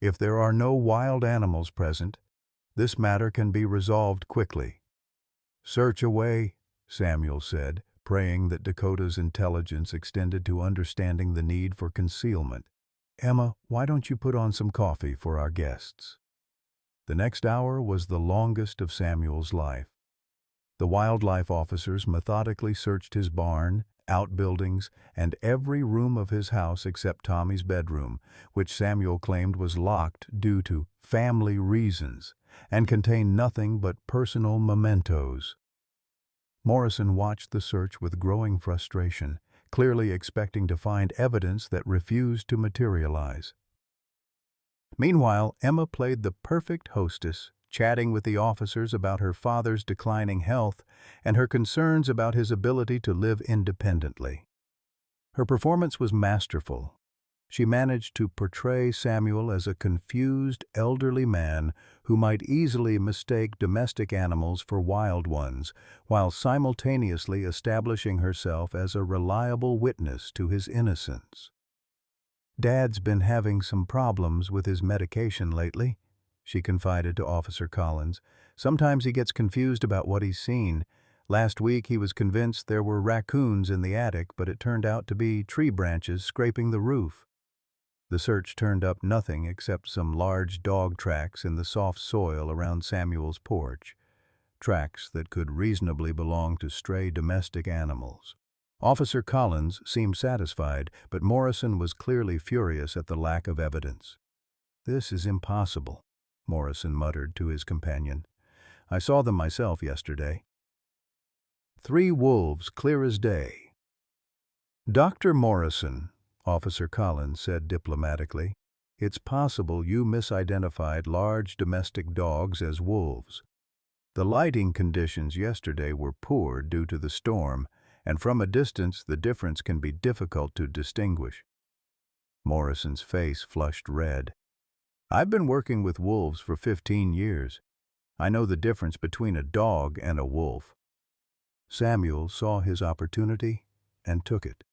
If there are no wild animals present, this matter can be resolved quickly." "Search away," Samuel said, praying that Dakota's intelligence extended to understanding the need for concealment. "Emma, why don't you put on some coffee for our guests?" The next hour was the longest of Samuel's life. The wildlife officers methodically searched his barn, outbuildings, and every room of his house except Tommy's bedroom, which Samuel claimed was locked due to family reasons and contained nothing but personal mementos. Morrison watched the search with growing frustration, clearly expecting to find evidence that refused to materialize. Meanwhile, Emma played the perfect hostess, chatting with the officers about her father's declining health and her concerns about his ability to live independently. Her performance was masterful. She managed to portray Samuel as a confused, elderly man who might easily mistake domestic animals for wild ones, while simultaneously establishing herself as a reliable witness to his innocence. "Dad's been having some problems with his medication lately," she confided to Officer Collins. "Sometimes he gets confused about what he's seen. Last week he was convinced there were raccoons in the attic, but it turned out to be tree branches scraping the roof." The search turned up nothing except some large dog tracks in the soft soil around Samuel's porch, tracks that could reasonably belong to stray domestic animals. Officer Collins seemed satisfied, but Morrison was clearly furious at the lack of evidence. "This is impossible," Morrison muttered to his companion. "I saw them myself yesterday. 3 wolves, clear as day." "Dr. Morrison," Officer Collins said diplomatically, "it's possible you misidentified large domestic dogs as wolves. The lighting conditions yesterday were poor due to the storm, and from a distance the difference can be difficult to distinguish." Morrison's face flushed red. "I've been working with wolves for 15 years. I know the difference between a dog and a wolf." Samuel saw his opportunity and took it.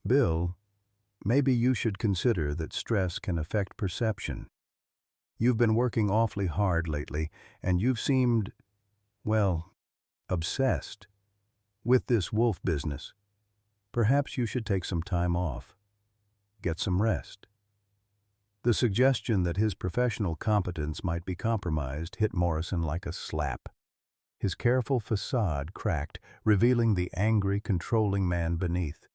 "Bill, maybe you should consider that stress can affect perception. You've been working awfully hard lately, and you've seemed, well, obsessed with this wolf business. Perhaps you should take some time off. Get some rest." The suggestion that his professional competence might be compromised hit Morrison like a slap. His careful facade cracked, revealing the angry, controlling man beneath.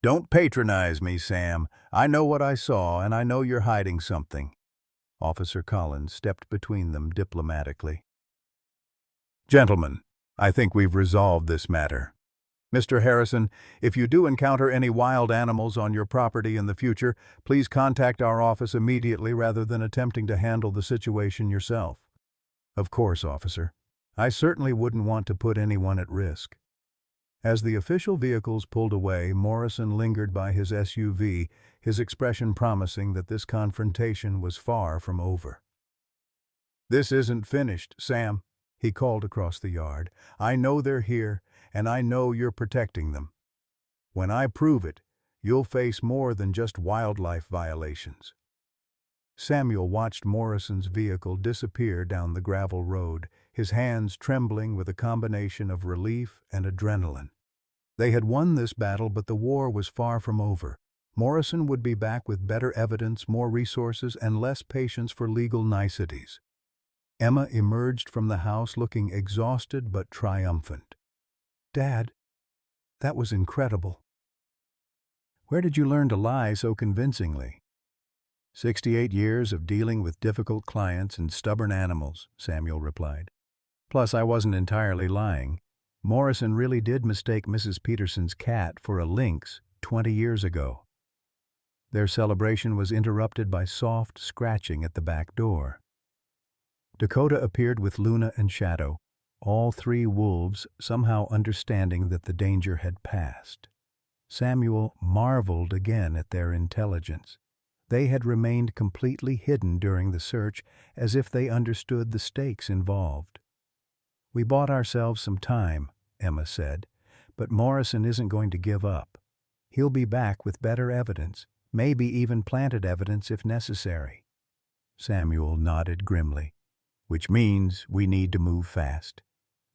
"Don't patronize me, Sam. I know what I saw, and I know you're hiding something." Officer Collins stepped between them diplomatically. "Gentlemen, I think we've resolved this matter. Mr. Harrison, if you do encounter any wild animals on your property in the future, please contact our office immediately rather than attempting to handle the situation yourself." "Of course, officer. I certainly wouldn't want to put anyone at risk." As the official vehicles pulled away, Morrison lingered by his SUV, his expression promising that this confrontation was far from over. "This isn't finished, Sam," he called across the yard. "I know they're here, and I know you're protecting them. When I prove it, you'll face more than just wildlife violations." Samuel watched Morrison's vehicle disappear down the gravel road, his hands trembling with a combination of relief and adrenaline. They had won this battle, but the war was far from over. Morrison would be back with better evidence, more resources, and less patience for legal niceties. Emma emerged from the house looking exhausted but triumphant. "Dad, that was incredible." "Where did you learn to lie so convincingly?" 68 years of dealing with difficult clients and stubborn animals," Samuel replied. "Plus, I wasn't entirely lying. Morrison really did mistake Mrs. Peterson's cat for a lynx 20 years ago." Their celebration was interrupted by soft scratching at the back door. Dakota appeared with Luna and Shadow, all three wolves somehow understanding that the danger had passed. Samuel marveled again at their intelligence. They had remained completely hidden during the search, as if they understood the stakes involved. "We bought ourselves some time," Emma said, "but Morrison isn't going to give up. He'll be back with better evidence, maybe even planted evidence if necessary." Samuel nodded grimly. "Which means we need to move fast.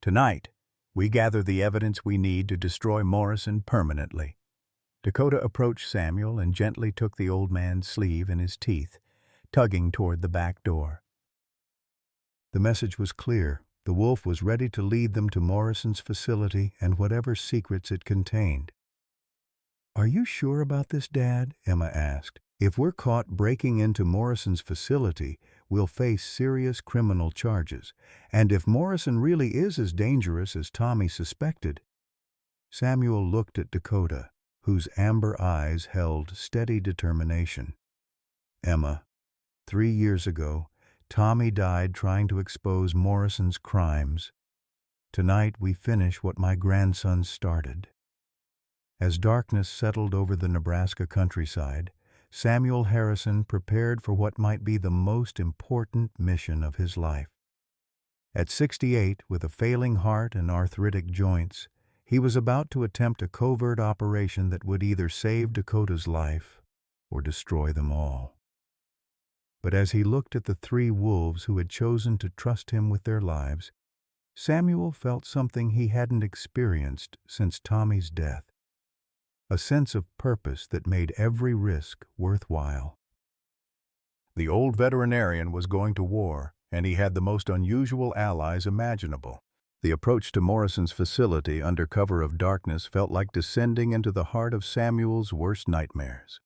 Tonight, we gather the evidence we need to destroy Morrison permanently." Dakota approached Samuel and gently took the old man's sleeve in his teeth, tugging toward the back door. The message was clear. The wolf was ready to lead them to Morrison's facility and whatever secrets it contained. "Are you sure about this, Dad?" Emma asked. "If we're caught breaking into Morrison's facility, we'll face serious criminal charges. And if Morrison really is as dangerous as Tommy suspected—" Samuel looked at Dakota, whose amber eyes held steady determination. "Emma, 3 years ago, Tommy died trying to expose Morrison's crimes. Tonight we finish what my grandson started." As darkness settled over the Nebraska countryside, Samuel Harrison prepared for what might be the most important mission of his life. At 68, with a failing heart and arthritic joints, he was about to attempt a covert operation that would either save Dakota's life or destroy them all. But as he looked at the 3 wolves who had chosen to trust him with their lives, Samuel felt something he hadn't experienced since Tommy's death. A sense of purpose that made every risk worthwhile. The old veterinarian was going to war, and he had the most unusual allies imaginable. The approach to Morrison's facility under cover of darkness felt like descending into the heart of Samuel's worst nightmares.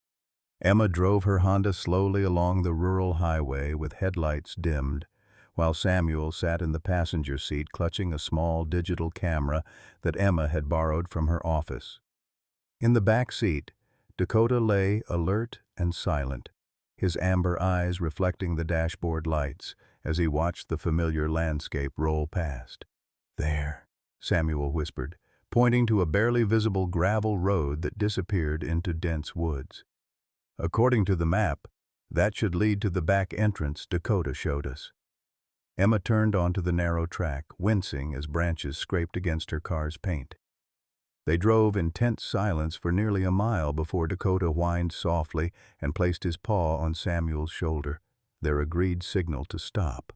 Emma drove her Honda slowly along the rural highway with headlights dimmed, while Samuel sat in the passenger seat clutching a small digital camera that Emma had borrowed from her office. In the back seat, Dakota lay alert and silent, his amber eyes reflecting the dashboard lights as he watched the familiar landscape roll past. "There," Samuel whispered, pointing to a barely visible gravel road that disappeared into dense woods. "According to the map, that should lead to the back entrance Dakota showed us." Emma turned onto the narrow track, wincing as branches scraped against her car's paint. They drove in tense silence for nearly a mile before Dakota whined softly and placed his paw on Samuel's shoulder, their agreed signal to stop.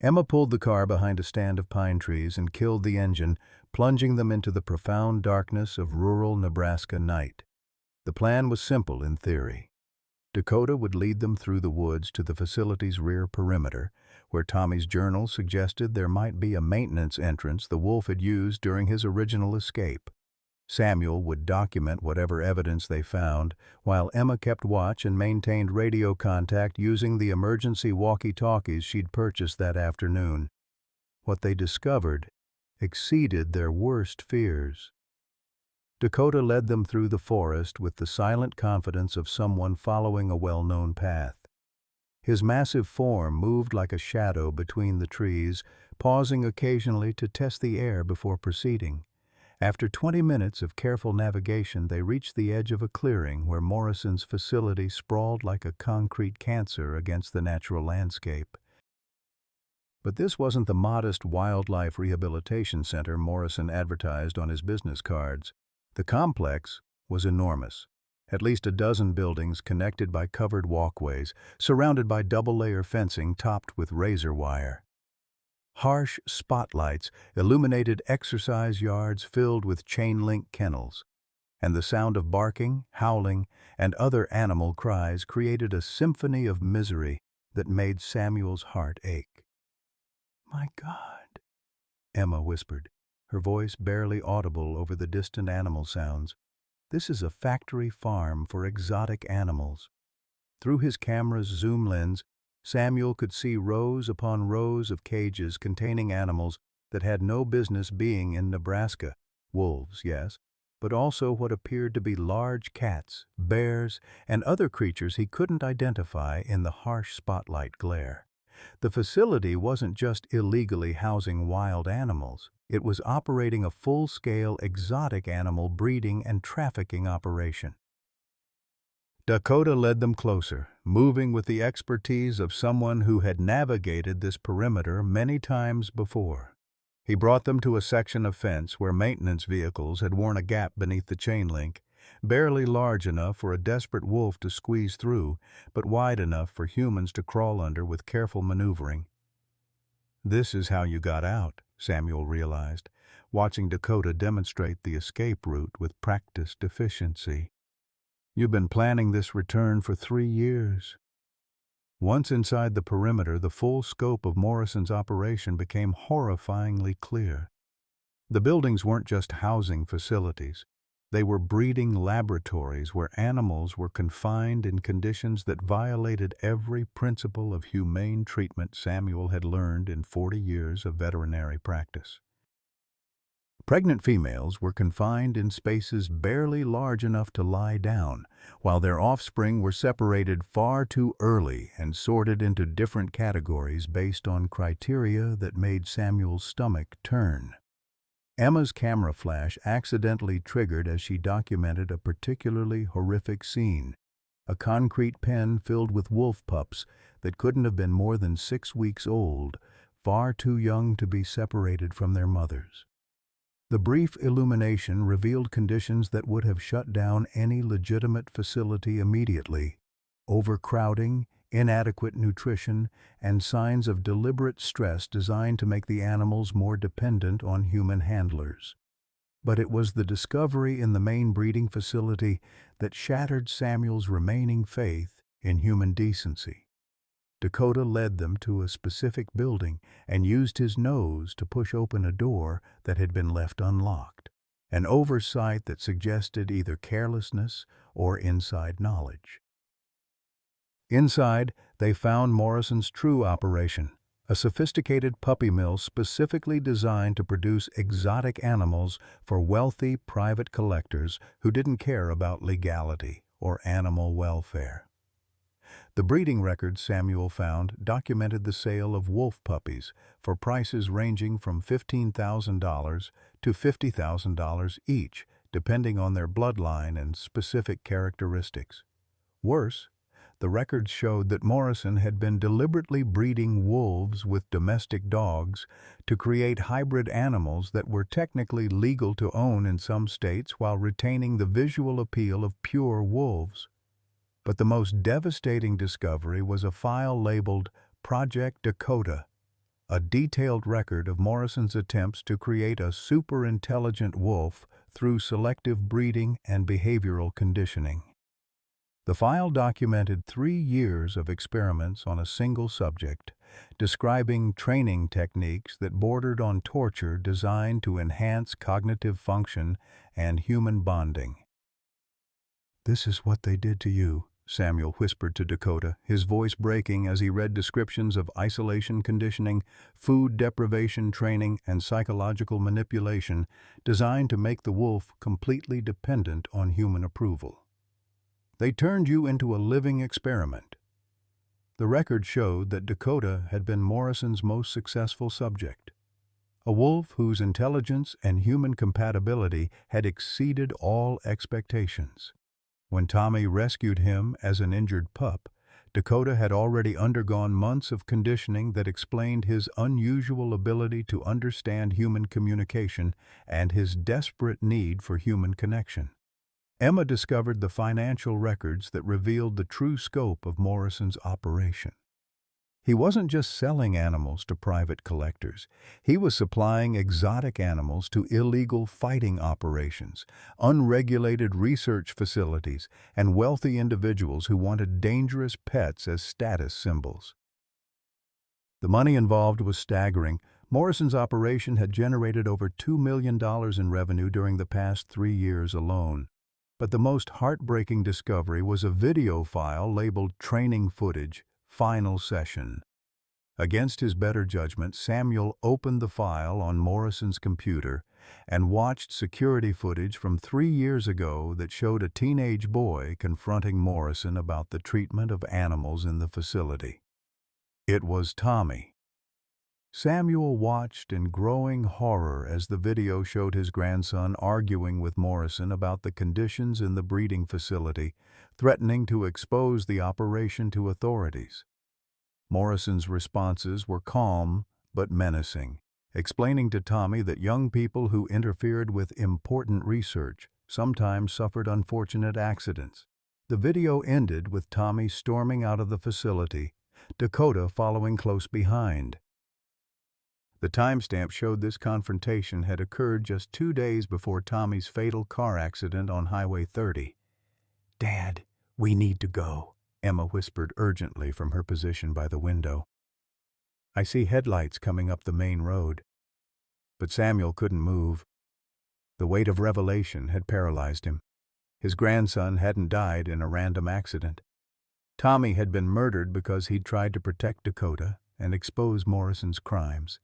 Emma pulled the car behind a stand of pine trees and killed the engine, plunging them into the profound darkness of rural Nebraska night. The plan was simple in theory. Dakota would lead them through the woods to the facility's rear perimeter, where Tommy's journal suggested there might be a maintenance entrance the wolf had used during his original escape. Samuel would document whatever evidence they found, while Emma kept watch and maintained radio contact using the emergency walkie-talkies she'd purchased that afternoon. What they discovered exceeded their worst fears. Dakota led them through the forest with the silent confidence of someone following a well-known path. His massive form moved like a shadow between the trees, pausing occasionally to test the air before proceeding. After 20 minutes of careful navigation, they reached the edge of a clearing where Morrison's facility sprawled like a concrete cancer against the natural landscape. But this wasn't the modest wildlife rehabilitation center Morrison advertised on his business cards. The complex was enormous. At least a dozen buildings connected by covered walkways, surrounded by double-layer fencing topped with razor wire. Harsh spotlights illuminated exercise yards filled with chain-link kennels, and the sound of barking, howling, and other animal cries created a symphony of misery that made Samuel's heart ache. "My God," Emma whispered, her voice barely audible over the distant animal sounds. "This is a factory farm for exotic animals." Through his camera's zoom lens, Samuel could see rows upon rows of cages containing animals that had no business being in Nebraska. Wolves, yes, but also what appeared to be large cats, bears, and other creatures he couldn't identify in the harsh spotlight glare. The facility wasn't just illegally housing wild animals. It was operating a full-scale exotic animal breeding and trafficking operation. Dakota led them closer, moving with the expertise of someone who had navigated this perimeter many times before. He brought them to a section of fence where maintenance vehicles had worn a gap beneath the chain link, barely large enough for a desperate wolf to squeeze through, but wide enough for humans to crawl under with careful maneuvering. "This is how you got out," Samuel realized, watching Dakota demonstrate the escape route with practiced efficiency. "You've been planning this return for 3 years." Once inside the perimeter, the full scope of Morrison's operation became horrifyingly clear. The buildings weren't just housing facilities. They were breeding laboratories where animals were confined in conditions that violated every principle of humane treatment Samuel had learned in 40 years of veterinary practice. Pregnant females were confined in spaces barely large enough to lie down, while their offspring were separated far too early and sorted into different categories based on criteria that made Samuel's stomach turn. Emma's camera flash accidentally triggered as she documented a particularly horrific scene, a concrete pen filled with wolf pups that couldn't have been more than 6 weeks old, far too young to be separated from their mothers. The brief illumination revealed conditions that would have shut down any legitimate facility immediately: overcrowding, inadequate nutrition, and signs of deliberate stress designed to make the animals more dependent on human handlers. But it was the discovery in the main breeding facility that shattered Samuel's remaining faith in human decency. Dakota led them to a specific building and used his nose to push open a door that had been left unlocked, an oversight that suggested either carelessness or inside knowledge. Inside, they found Morrison's true operation, a sophisticated puppy mill specifically designed to produce exotic animals for wealthy private collectors who didn't care about legality or animal welfare. The breeding records Samuel found documented the sale of wolf puppies for prices ranging from $15,000 to $50,000 each, depending on their bloodline and specific characteristics. Worse, the records showed that Morrison had been deliberately breeding wolves with domestic dogs to create hybrid animals that were technically legal to own in some states while retaining the visual appeal of pure wolves. But the most devastating discovery was a file labeled Project Dakota, a detailed record of Morrison's attempts to create a super-intelligent wolf through selective breeding and behavioral conditioning. The file documented 3 years of experiments on a single subject, describing training techniques that bordered on torture designed to enhance cognitive function and human bonding. "This is what they did to you," Samuel whispered to Dakota, his voice breaking as he read descriptions of isolation conditioning, food deprivation training, and psychological manipulation designed to make the wolf completely dependent on human approval. "They turned you into a living experiment." The record showed that Dakota had been Morrison's most successful subject. a wolf whose intelligence and human compatibility had exceeded all expectations. When Tommy rescued him as an injured pup, Dakota had already undergone months of conditioning that explained his unusual ability to understand human communication and his desperate need for human connection. Emma discovered the financial records that revealed the true scope of Morrison's operation. He wasn't just selling animals to private collectors. He was supplying exotic animals to illegal fighting operations, unregulated research facilities, and wealthy individuals who wanted dangerous pets as status symbols. The money involved was staggering. Morrison's operation had generated over $2 million in revenue during the past 3 years alone. But the most heartbreaking discovery was a video file labeled Training Footage, Final Session. Against his better judgment, Samuel opened the file on Morrison's computer and watched security footage from 3 years ago that showed a teenage boy confronting Morrison about the treatment of animals in the facility. It was Tommy. Samuel watched in growing horror as the video showed his grandson arguing with Morrison about the conditions in the breeding facility, threatening to expose the operation to authorities. Morrison's responses were calm but menacing, explaining to Tommy that young people who interfered with important research sometimes suffered unfortunate accidents. The video ended with Tommy storming out of the facility, Dakota following close behind. The timestamp showed this confrontation had occurred just 2 days before Tommy's fatal car accident on Highway 30. "Dad, we need to go," Emma whispered urgently from her position by the window. "I see headlights coming up the main road." But Samuel couldn't move. The weight of revelation had paralyzed him. His grandson hadn't died in a random accident. Tommy had been murdered because he'd tried to protect Dakota and expose Morrison's crimes.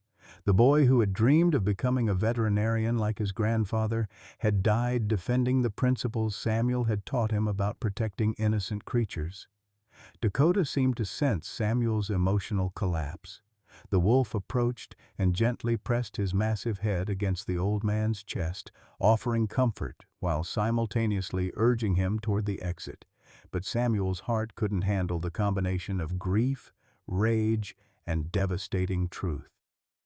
The boy who had dreamed of becoming a veterinarian like his grandfather had died defending the principles Samuel had taught him about protecting innocent creatures. Dakota seemed to sense Samuel's emotional collapse. The wolf approached and gently pressed his massive head against the old man's chest, offering comfort while simultaneously urging him toward the exit. But Samuel's heart couldn't handle the combination of grief, rage, and devastating truth.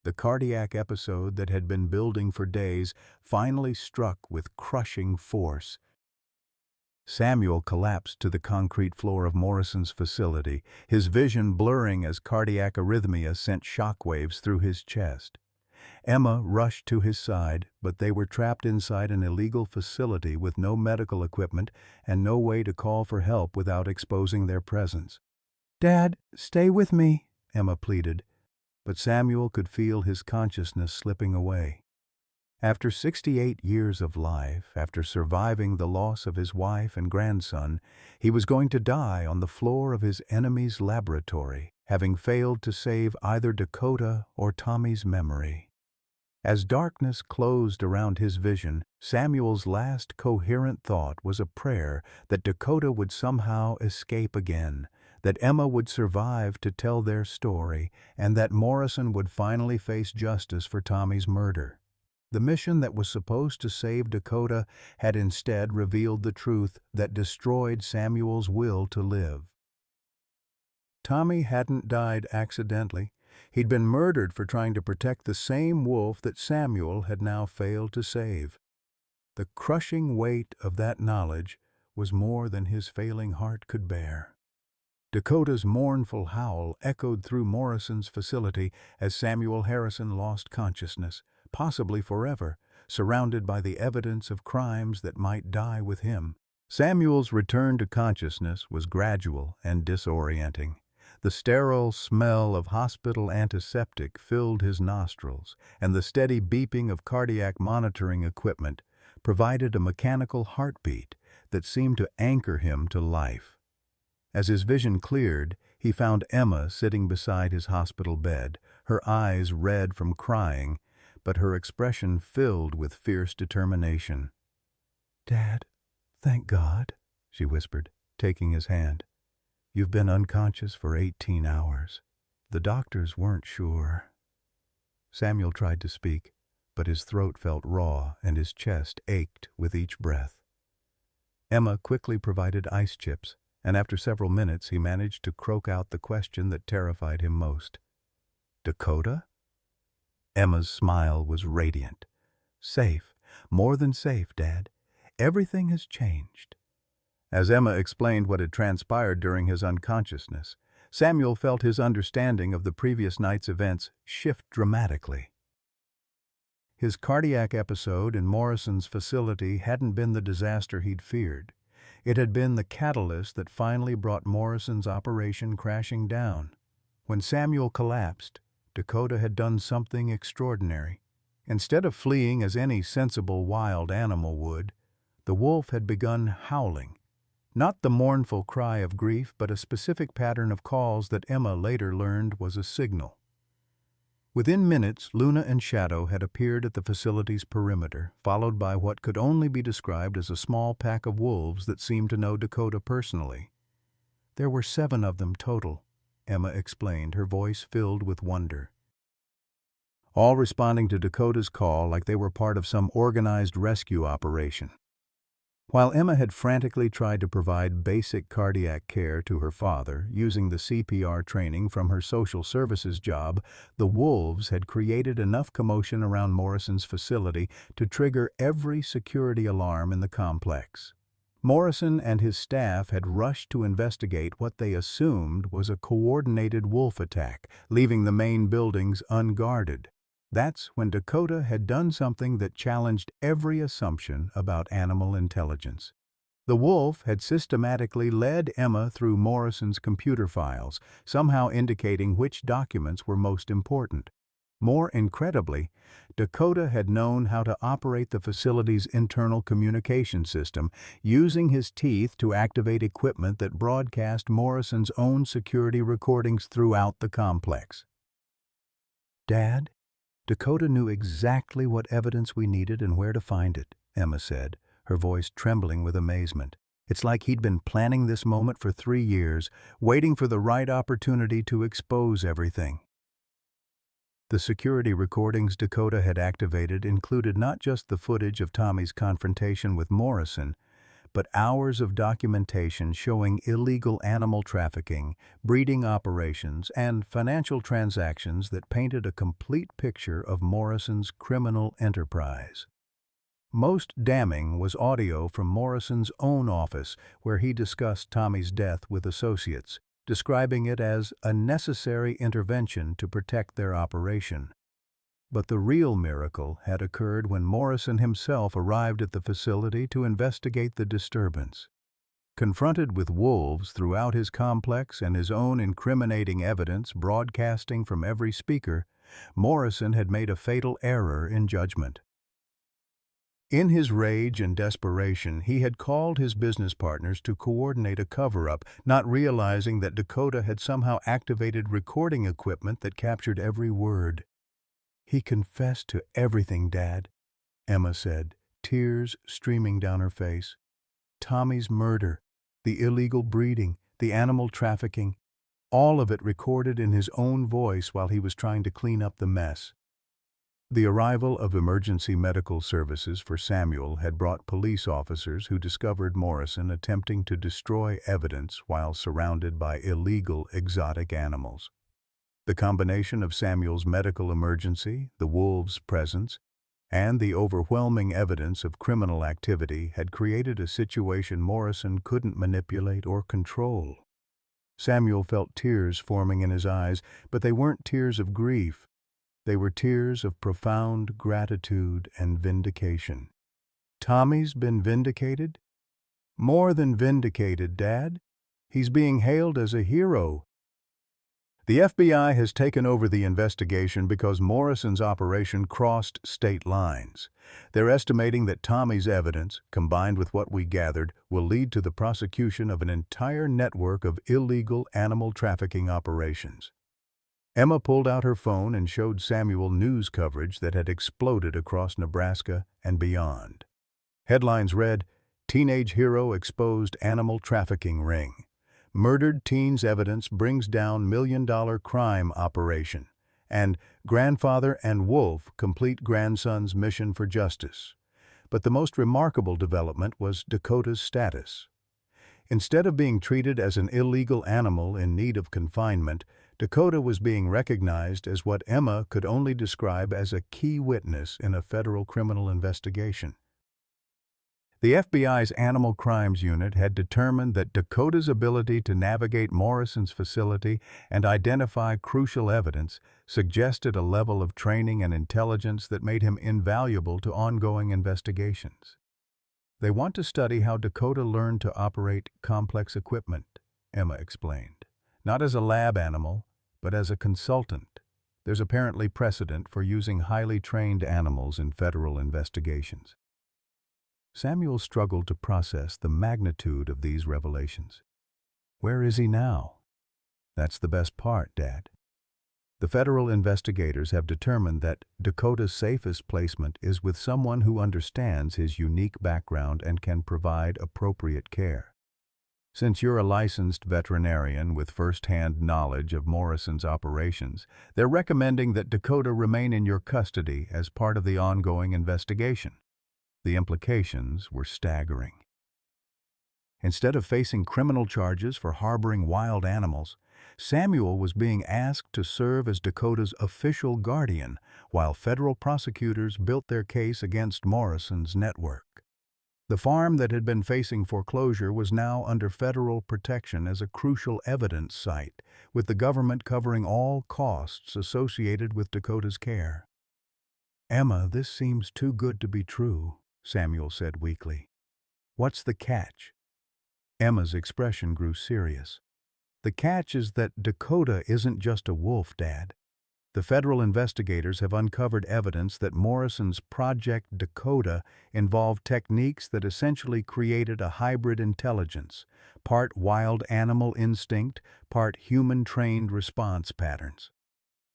The cardiac episode that had been building for days finally struck with crushing force. Samuel collapsed to the concrete floor of Morrison's facility, his vision blurring as cardiac arrhythmia sent shockwaves through his chest. Emma rushed to his side, but they were trapped inside an illegal facility with no medical equipment and no way to call for help without exposing their presence. "Dad, stay with me," Emma pleaded, but Samuel could feel his consciousness slipping away. After 68 years of life, after surviving the loss of his wife and grandson, he was going to die on the floor of his enemy's laboratory, having failed to save either Dakota or Tommy's memory. As darkness closed around his vision, Samuel's last coherent thought was a prayer that Dakota would somehow escape again, that Emma would survive to tell their story, and that Morrison would finally face justice for Tommy's murder. The mission that was supposed to save Dakota had instead revealed the truth that destroyed Samuel's will to live. Tommy hadn't died accidentally. He'd been murdered for trying to protect the same wolf that Samuel had now failed to save. The crushing weight of that knowledge was more than his failing heart could bear. Dakota's mournful howl echoed through Morrison's facility as Samuel Harrison lost consciousness, possibly forever, surrounded by the evidence of crimes that might die with him. Samuel's return to consciousness was gradual and disorienting. The sterile smell of hospital antiseptic filled his nostrils, and the steady beeping of cardiac monitoring equipment provided a mechanical heartbeat that seemed to anchor him to life. As his vision cleared, he found Emma sitting beside his hospital bed, her eyes red from crying, but her expression filled with fierce determination. "Dad, thank God," she whispered, taking his hand. "You've been unconscious for 18 hours. The doctors weren't sure." Samuel tried to speak, but his throat felt raw and his chest ached with each breath. Emma quickly provided ice chips, and after several minutes he managed to croak out the question that terrified him most. Dakota? Emma's smile was radiant. Safe. More than safe, Dad. Everything has changed. As Emma explained what had transpired during his unconsciousness, Samuel felt his understanding of the previous night's events shift dramatically. His cardiac episode in Morrison's facility hadn't been the disaster he'd feared. It had been the catalyst that finally brought Morrison's operation crashing down. When Samuel collapsed, Dakota had done something extraordinary. Instead of fleeing as any sensible wild animal would, the wolf had begun howling. Not the mournful cry of grief, but a specific pattern of calls that Emma later learned was a signal. Within minutes, Luna and Shadow had appeared at the facility's perimeter, followed by what could only be described as a small pack of wolves that seemed to know Dakota personally. There were 7 of them total, Emma explained, her voice filled with wonder. All responding to Dakota's call like they were part of some organized rescue operation. While Emma had frantically tried to provide basic cardiac care to her father, using the CPR training from her social services job, the wolves had created enough commotion around Morrison's facility to trigger every security alarm in the complex. Morrison and his staff had rushed to investigate what they assumed was a coordinated wolf attack, leaving the main buildings unguarded. That's when Dakota had done something that challenged every assumption about animal intelligence. The wolf had systematically led Emma through Morrison's computer files, somehow indicating which documents were most important. More incredibly, Dakota had known how to operate the facility's internal communication system, using his teeth to activate equipment that broadcast Morrison's own security recordings throughout the complex. Dad? Dakota knew exactly what evidence we needed and where to find it, Emma said, her voice trembling with amazement. It's like he'd been planning this moment for 3 years, waiting for the right opportunity to expose everything. The security recordings Dakota had activated included not just the footage of Tommy's confrontation with Morrison, but hours of documentation showing illegal animal trafficking, breeding operations, and financial transactions that painted a complete picture of Morrison's criminal enterprise. Most damning was audio from Morrison's own office, where he discussed Tommy's death with associates, describing it as a necessary intervention to protect their operation. But the real miracle had occurred when Morrison himself arrived at the facility to investigate the disturbance. Confronted with wolves throughout his complex and his own incriminating evidence broadcasting from every speaker, Morrison had made a fatal error in judgment. In his rage and desperation, he had called his business partners to coordinate a cover-up, not realizing that Dakota had somehow activated recording equipment that captured every word. He confessed to everything, Dad, Emma said, tears streaming down her face. Tommy's murder, the illegal breeding, the animal trafficking, all of it recorded in his own voice while he was trying to clean up the mess. The arrival of emergency medical services for Samuel had brought police officers who discovered Morrison attempting to destroy evidence while surrounded by illegal exotic animals. The combination of Samuel's medical emergency, the wolves' presence, and the overwhelming evidence of criminal activity had created a situation Morrison couldn't manipulate or control. Samuel felt tears forming in his eyes, but they weren't tears of grief. They were tears of profound gratitude and vindication. Tommy's been vindicated? More than vindicated, Dad. He's being hailed as a hero. The FBI has taken over the investigation because Morrison's operation crossed state lines. They're estimating that Tommy's evidence, combined with what we gathered, will lead to the prosecution of an entire network of illegal animal trafficking operations. Emma pulled out her phone and showed Samuel news coverage that had exploded across Nebraska and beyond. Headlines read, "Teenage Hero Exposed Animal Trafficking Ring. Murdered Teen's Evidence Brings Down $1 Million Crime Operation," and grandfather and wolf complete grandson's mission for justice. But the most remarkable development was Dakota's status. Instead of being treated as an illegal animal in need of confinement, Dakota was being recognized as what Emma could only describe as a key witness in a federal criminal investigation. The FBI's Animal Crimes Unit had determined that Dakota's ability to navigate Morrison's facility and identify crucial evidence suggested a level of training and intelligence that made him invaluable to ongoing investigations. "They want to study how Dakota learned to operate complex equipment," Emma explained. "Not as a lab animal, but as a consultant. There's apparently precedent for using highly trained animals in federal investigations." Samuel struggled to process the magnitude of these revelations. "Where is he now?" "That's the best part, Dad. The federal investigators have determined that Dakota's safest placement is with someone who understands his unique background and can provide appropriate care. Since you're a licensed veterinarian with first-hand knowledge of Morrison's operations, they're recommending that Dakota remain in your custody as part of the ongoing investigation." The implications were staggering. Instead of facing criminal charges for harboring wild animals, Samuel was being asked to serve as Dakota's official guardian while federal prosecutors built their case against Morrison's network. The farm that had been facing foreclosure was now under federal protection as a crucial evidence site, with the government covering all costs associated with Dakota's care. "Emma, this seems too good to be true," Samuel said weakly. "What's the catch?" Emma's expression grew serious. "The catch is that Dakota isn't just a wolf, Dad. The federal investigators have uncovered evidence that Morrison's Project Dakota involved techniques that essentially created a hybrid intelligence, part wild animal instinct, part human-trained response patterns.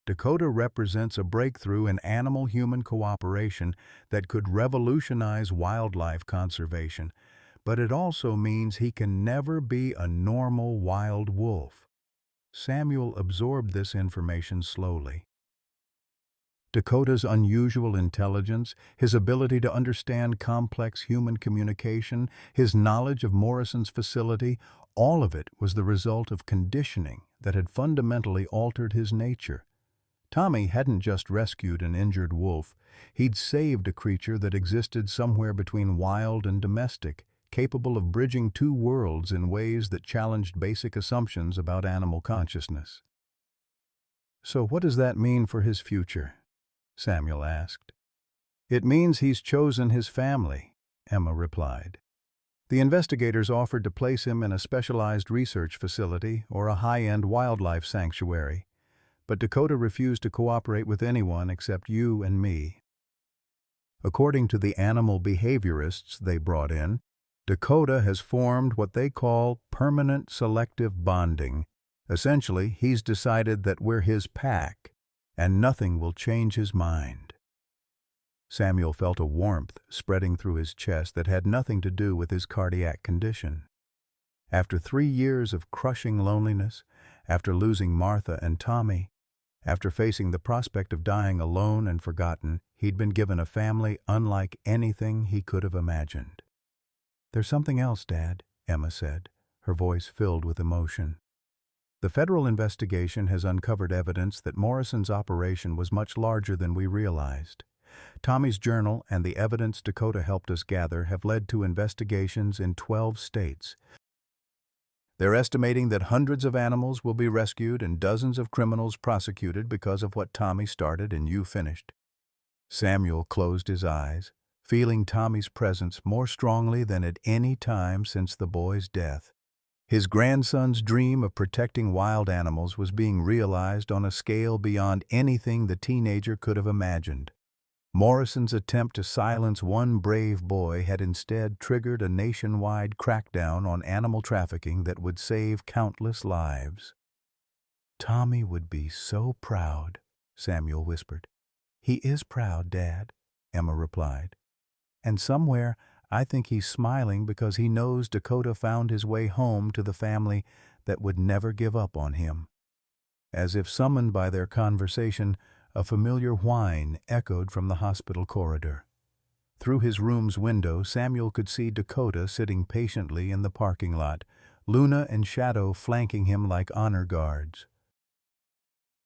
Dakota represents a breakthrough in animal-human cooperation that could revolutionize wildlife conservation, but it also means he can never be a normal wild wolf." Samuel absorbed this information slowly. Dakota's unusual intelligence, his ability to understand complex human communication, his knowledge of Morrison's facility, all of it was the result of conditioning that had fundamentally altered his nature. Tommy hadn't just rescued an injured wolf, he'd saved a creature that existed somewhere between wild and domestic, capable of bridging two worlds in ways that challenged basic assumptions about animal consciousness. "So what does that mean for his future?" Samuel asked. "It means he's chosen his family," Emma replied. "The investigators offered to place him in a specialized research facility or a high-end wildlife sanctuary, but Dakota refused to cooperate with anyone except you and me. According to the animal behaviorists they brought in, Dakota has formed what they call permanent selective bonding. Essentially, he's decided that we're his pack, and nothing will change his mind." Samuel felt a warmth spreading through his chest that had nothing to do with his cardiac condition. After 3 years of crushing loneliness, after losing Martha and Tommy, after facing the prospect of dying alone and forgotten, he'd been given a family unlike anything he could have imagined. "There's something else, Dad," Emma said, her voice filled with emotion. "The federal investigation has uncovered evidence that Morrison's operation was much larger than we realized. Tommy's journal and the evidence Dakota helped us gather have led to investigations in 12 states. They're estimating that hundreds of animals will be rescued and dozens of criminals prosecuted because of what Tommy started and you finished." Samuel closed his eyes, feeling Tommy's presence more strongly than at any time since the boy's death. His grandson's dream of protecting wild animals was being realized on a scale beyond anything the teenager could have imagined. Morrison's attempt to silence one brave boy had instead triggered a nationwide crackdown on animal trafficking that would save countless lives. "Tommy would be so proud," Samuel whispered. "He is proud, Dad," Emma replied. "And somewhere, I think he's smiling because he knows Dakota found his way home to the family that would never give up on him." As if summoned by their conversation, a familiar whine echoed from the hospital corridor. Through his room's window, Samuel could see Dakota sitting patiently in the parking lot, Luna and Shadow flanking him like honor guards.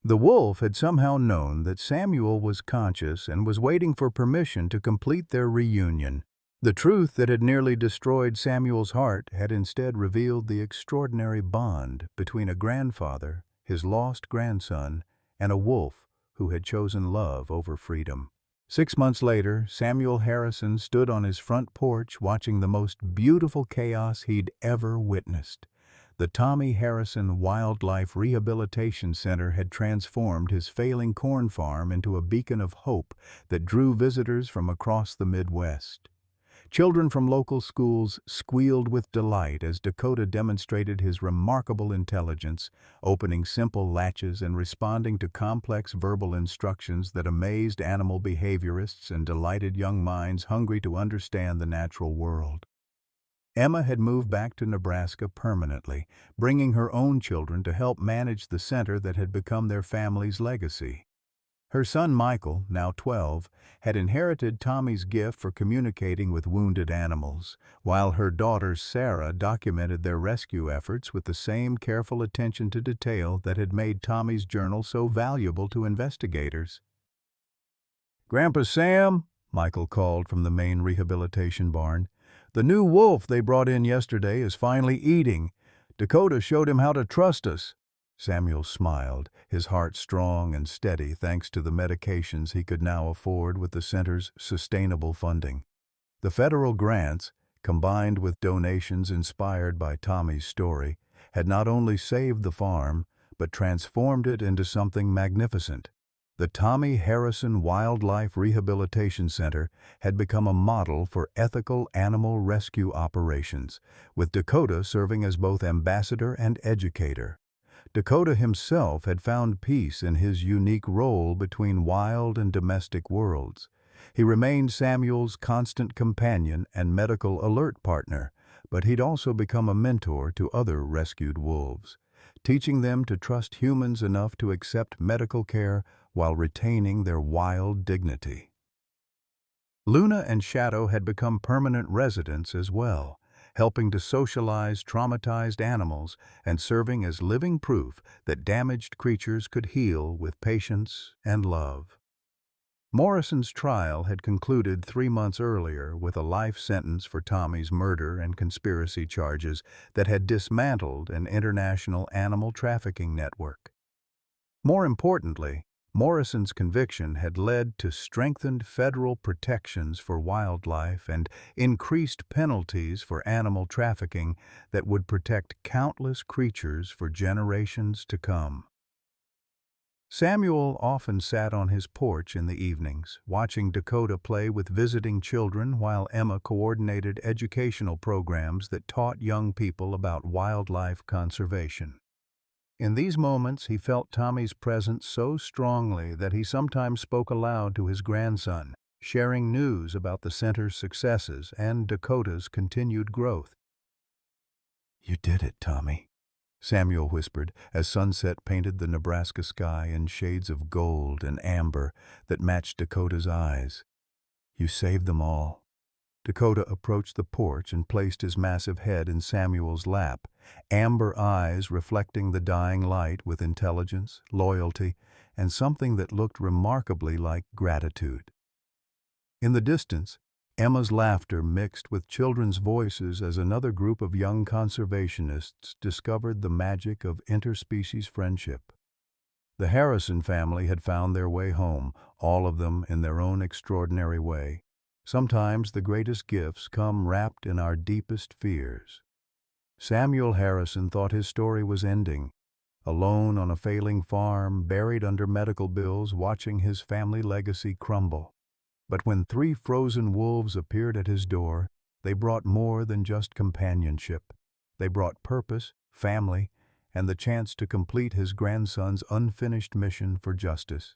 The wolf had somehow known that Samuel was conscious and was waiting for permission to complete their reunion. The truth that had nearly destroyed Samuel's heart had instead revealed the extraordinary bond between a grandfather, his lost grandson, and a wolf who had chosen love over freedom. 6 months later, Samuel Harrison stood on his front porch watching the most beautiful chaos he'd ever witnessed. The Tommy Harrison Wildlife Rehabilitation Center had transformed his failing corn farm into a beacon of hope that drew visitors from across the Midwest. Children from local schools squealed with delight as Dakota demonstrated his remarkable intelligence, opening simple latches and responding to complex verbal instructions that amazed animal behaviorists and delighted young minds hungry to understand the natural world. Emma had moved back to Nebraska permanently, bringing her own children to help manage the center that had become their family's legacy. Her son Michael, now 12, had inherited Tommy's gift for communicating with wounded animals, while her daughter Sarah documented their rescue efforts with the same careful attention to detail that had made Tommy's journal so valuable to investigators. "Grandpa Sam," Michael called from the main rehabilitation barn, "the new wolf they brought in yesterday is finally eating. Dakota showed him how to trust us." Samuel smiled, his heart strong and steady thanks to the medications he could now afford with the center's sustainable funding. The federal grants, combined with donations inspired by Tommy's story, had not only saved the farm, but transformed it into something magnificent. The Tommy Harrison Wildlife Rehabilitation Center had become a model for ethical animal rescue operations, with Dakota serving as both ambassador and educator. Dakota himself had found peace in his unique role between wild and domestic worlds. He remained Samuel's constant companion and medical alert partner, but he'd also become a mentor to other rescued wolves, teaching them to trust humans enough to accept medical care while retaining their wild dignity. Luna and Shadow had become permanent residents as well, helping to socialize traumatized animals and serving as living proof that damaged creatures could heal with patience and love. Morrison's trial had concluded 3 months earlier with a life sentence for Tommy's murder and conspiracy charges that had dismantled an international animal trafficking network. More importantly, Morrison's conviction had led to strengthened federal protections for wildlife and increased penalties for animal trafficking that would protect countless creatures for generations to come. Samuel often sat on his porch in the evenings, watching Dakota play with visiting children while Emma coordinated educational programs that taught young people about wildlife conservation. In these moments, he felt Tommy's presence so strongly that he sometimes spoke aloud to his grandson, sharing news about the center's successes and Dakota's continued growth. "You did it, Tommy," Samuel whispered as sunset painted the Nebraska sky in shades of gold and amber that matched Dakota's eyes. "You saved them all." Dakota approached the porch and placed his massive head in Samuel's lap, amber eyes reflecting the dying light with intelligence, loyalty, and something that looked remarkably like gratitude. In the distance, Emma's laughter mixed with children's voices as another group of young conservationists discovered the magic of interspecies friendship. The Harrison family had found their way home, all of them in their own extraordinary way. Sometimes the greatest gifts come wrapped in our deepest fears. Samuel Harrison thought his story was ending, alone on a failing farm, buried under medical bills, watching his family legacy crumble. But when 3 frozen wolves appeared at his door, they brought more than just companionship. They brought purpose, family, and the chance to complete his grandson's unfinished mission for justice.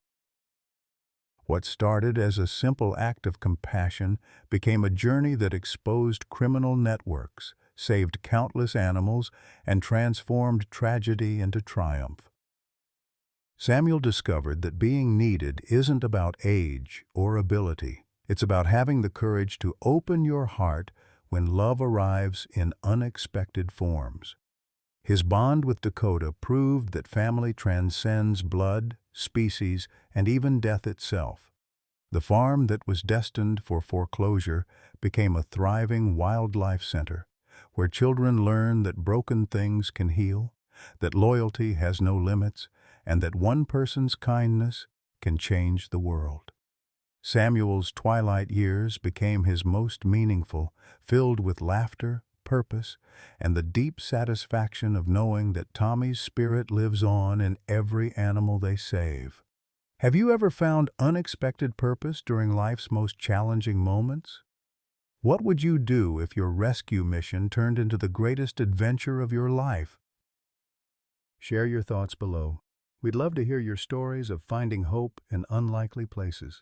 What started as a simple act of compassion became a journey that exposed criminal networks, saved countless animals, and transformed tragedy into triumph. Samuel discovered that being needed isn't about age or ability. It's about having the courage to open your heart when love arrives in unexpected forms. His bond with Dakota proved that family transcends blood, species, and even death itself. The farm that was destined for foreclosure became a thriving wildlife center, where children learn that broken things can heal, that loyalty has no limits, and that one person's kindness can change the world. Samuel's twilight years became his most meaningful, filled with laughter, purpose, and the deep satisfaction of knowing that Tommy's spirit lives on in every animal they save. Have you ever found unexpected purpose during life's most challenging moments? What would you do if your rescue mission turned into the greatest adventure of your life? Share your thoughts below. We'd love to hear your stories of finding hope in unlikely places.